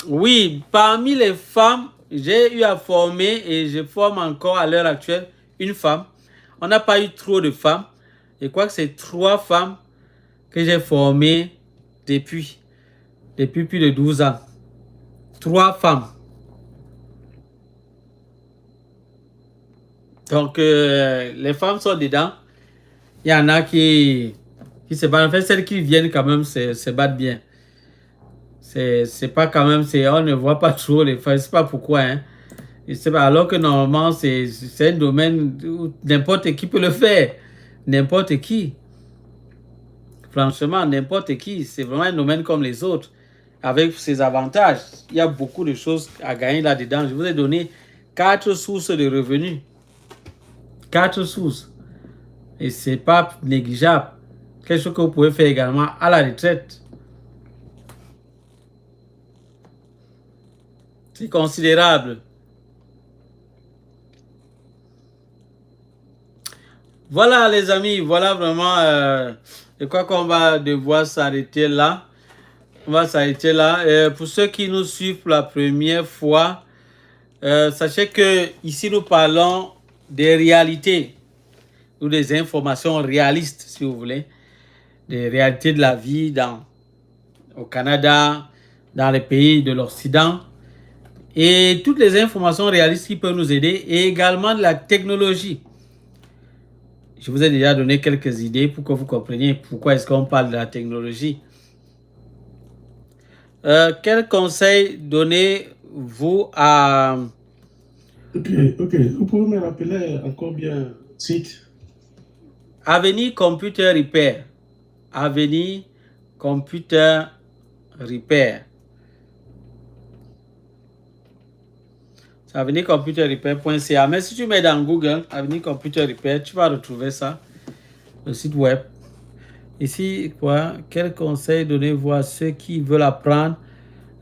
Oui, parmi les femmes, j'ai eu à former et je forme encore à l'heure actuelle une femme. On n'a pas eu trop de femmes. Je crois que c'est 3 femmes que j'ai formées depuis plus de 12 ans. 3 femmes. Donc, les femmes sont dedans. Il y en a qui se battent. En fait, celles qui viennent quand même se battent bien. C'est pas quand même, on ne voit pas trop les femmes. Je ne sais pas pourquoi. Hein. Je sais pas, alors que normalement, c'est un domaine où n'importe qui peut le faire. N'importe qui. Franchement, n'importe qui. C'est vraiment un domaine comme les autres. Avec ses avantages. Il y a beaucoup de choses à gagner là-dedans. Je vous ai donné 4 sources de revenus. 4 sources. Et c'est pas négligeable. Quelque chose que vous pouvez faire également à la retraite. C'est considérable. Voilà les amis, voilà vraiment, je crois qu'on va devoir s'arrêter là. On va s'arrêter là. Pour ceux qui nous suivent pour la première fois, sachez que ici nous parlons des réalités ou des informations réalistes, si vous voulez, des réalités de la vie au Canada, dans les pays de l'Occident, et toutes les informations réalistes qui peuvent nous aider, et également de la technologie. Je vous ai déjà donné quelques idées pour que vous compreniez pourquoi est-ce qu'on parle de la technologie. Quel conseil donnez-vous à... Ok. Vous pouvez me rappeler encore bien le site? Avenir Computer Repair. Avenir Computer Repair. C'est avenircomputerrepair.ca. Mais si tu mets dans Google Avenir Computer Repair, tu vas retrouver ça, le site web. Ici, quoi? Quel conseil donnez-vous à ceux qui veulent apprendre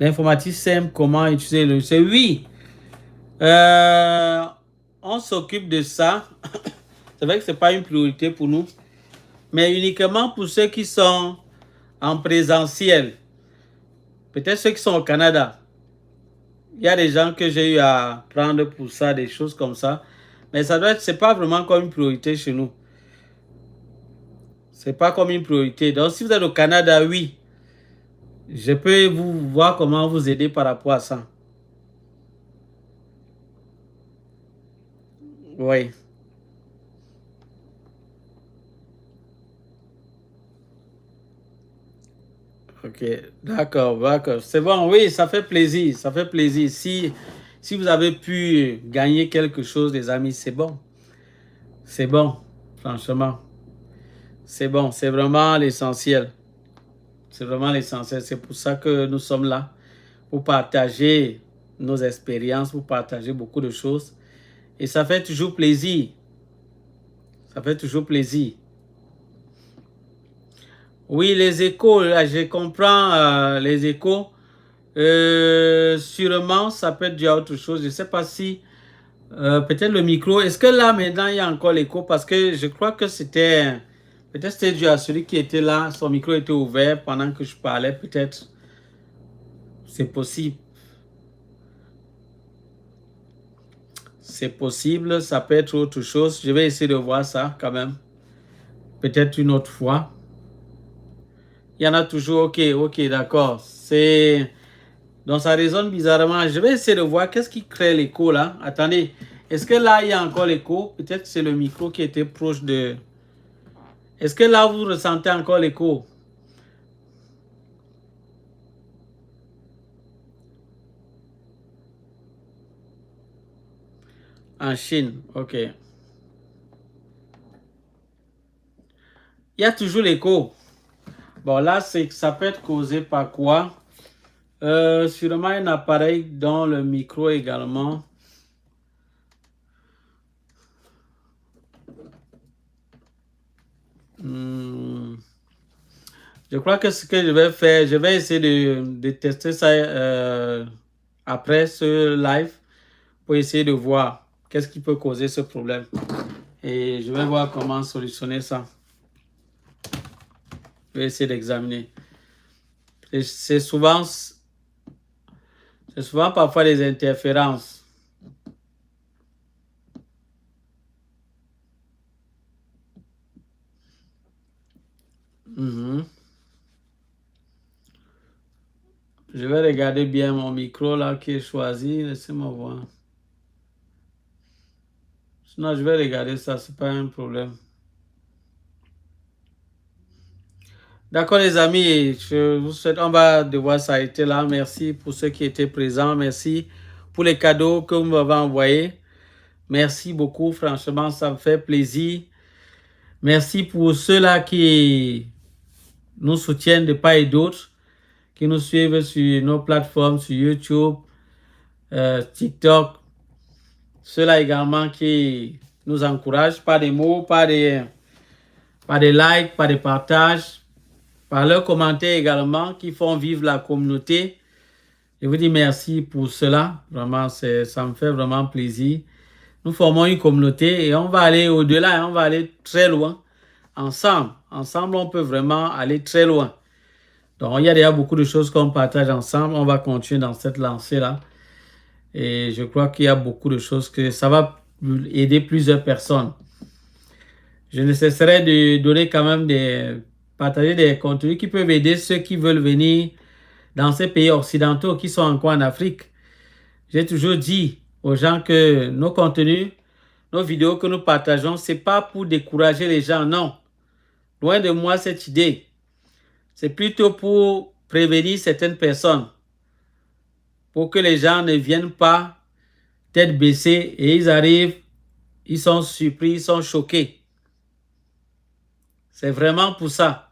l'informatique simple, comment utiliser le logiciel? Oui. on s'occupe de ça. C'est vrai que ce n'est pas une priorité pour nous, mais uniquement pour ceux qui sont en présentiel. Peut-être ceux qui sont au Canada. Il y a des gens que j'ai eu à prendre pour ça, des choses comme ça. Mais ça doit être, c'est pas vraiment comme une priorité chez nous. C'est pas comme une priorité. Donc, si vous êtes au Canada, oui, je peux vous voir comment vous aider par rapport à ça. Oui. Ok, d'accord, d'accord. C'est bon, oui, ça fait plaisir, ça fait plaisir. Si vous avez pu gagner quelque chose, les amis, c'est bon. C'est bon, franchement. C'est bon, c'est vraiment l'essentiel. C'est vraiment l'essentiel. C'est pour ça que nous sommes là, pour partager nos expériences, pour partager beaucoup de choses. Et ça fait toujours plaisir. Ça fait toujours plaisir. Oui, les échos, là, je comprends les échos. Sûrement, ça peut être dû à autre chose. Je ne sais pas si peut-être le micro. Est-ce que là, maintenant, il y a encore l'écho? Parce que je crois que c'était peut-être c'était dû à celui qui était là. Son micro était ouvert pendant que je parlais. Peut-être c'est possible. C'est possible. Ça peut être autre chose. Je vais essayer de voir ça quand même. Peut-être une autre fois. Il y en a toujours. Ok, ok, d'accord. Donc ça résonne bizarrement. Je vais essayer de voir qu'est-ce qui crée l'écho là. Attendez. Est-ce que là, il y a encore l'écho? Peut-être que c'est le micro qui était proche de... Est-ce que là, vous ressentez encore l'écho? En Chine, ok. Il y a toujours l'écho. Bon, là, ça peut être causé par quoi? Sûrement un appareil dans le micro également. Je crois que ce que je vais faire, je vais essayer de tester ça après ce live pour essayer de voir qu'est-ce qui peut causer ce problème. Et je vais voir comment solutionner ça. Je vais essayer d'examiner. C'est souvent parfois des interférences. Je vais regarder bien mon micro là qui est choisi. Laissez-moi voir. Sinon, je vais regarder ça. C'est pas un problème. D'accord, les amis. Je vous souhaite, on va devoir s'arrêter là. Merci pour ceux qui étaient présents. Merci pour les cadeaux que vous m'avez envoyés. Merci beaucoup. Franchement, ça me fait plaisir. Merci pour ceux-là qui nous soutiennent de part et d'autre, qui nous suivent sur nos plateformes, sur YouTube, TikTok. Ceux-là également qui nous encouragent par des mots, par des likes, par des partages, par leurs commentaires également, qui font vivre la communauté. Je vous dis merci pour cela. Vraiment, ça me fait vraiment plaisir. Nous formons une communauté et on va aller au-delà, on va aller très loin. Ensemble, on peut vraiment aller très loin. Donc, il y a déjà beaucoup de choses qu'on partage ensemble. On va continuer dans cette lancée-là. Et je crois qu'il y a beaucoup de choses que ça va aider plusieurs personnes. Je ne cesserai de donner quand même partager des contenus qui peuvent aider ceux qui veulent venir dans ces pays occidentaux qui sont encore en Afrique. J'ai toujours dit aux gens que nos contenus, nos vidéos que nous partageons, ce n'est pas pour décourager les gens, non. Loin de moi cette idée. C'est plutôt pour prévenir certaines personnes, pour que les gens ne viennent pas tête baissée et ils arrivent, ils sont surpris, ils sont choqués. C'est vraiment pour ça.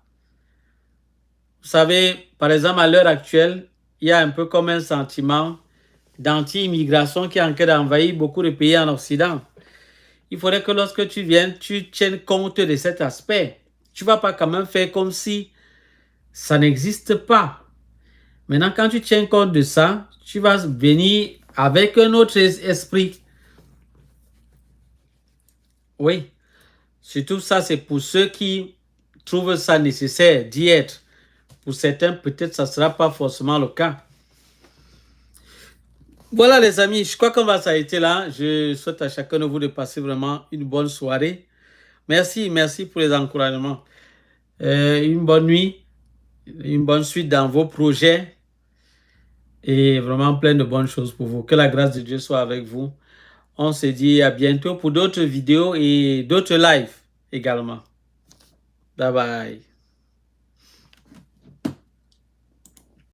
Vous savez, par exemple, à l'heure actuelle, il y a un peu comme un sentiment d'anti-immigration qui est en train d'envahir beaucoup de pays en Occident. Il faudrait que lorsque tu viennes, tu tiennes compte de cet aspect. Tu ne vas pas quand même faire comme si ça n'existe pas. Maintenant, quand tu tiens compte de ça, tu vas venir avec un autre esprit. Oui. Surtout ça, c'est pour ceux qui trouvent ça nécessaire d'y être. Pour certains, peut-être ça ne sera pas forcément le cas. Voilà les amis, je crois qu'on va s'arrêter là. Je souhaite à chacun de vous de passer vraiment une bonne soirée. Merci pour les encouragements. Une bonne nuit, une bonne suite dans vos projets et vraiment plein de bonnes choses pour vous. Que la grâce de Dieu soit avec vous. On se dit à bientôt pour d'autres vidéos et d'autres lives également. Bye bye.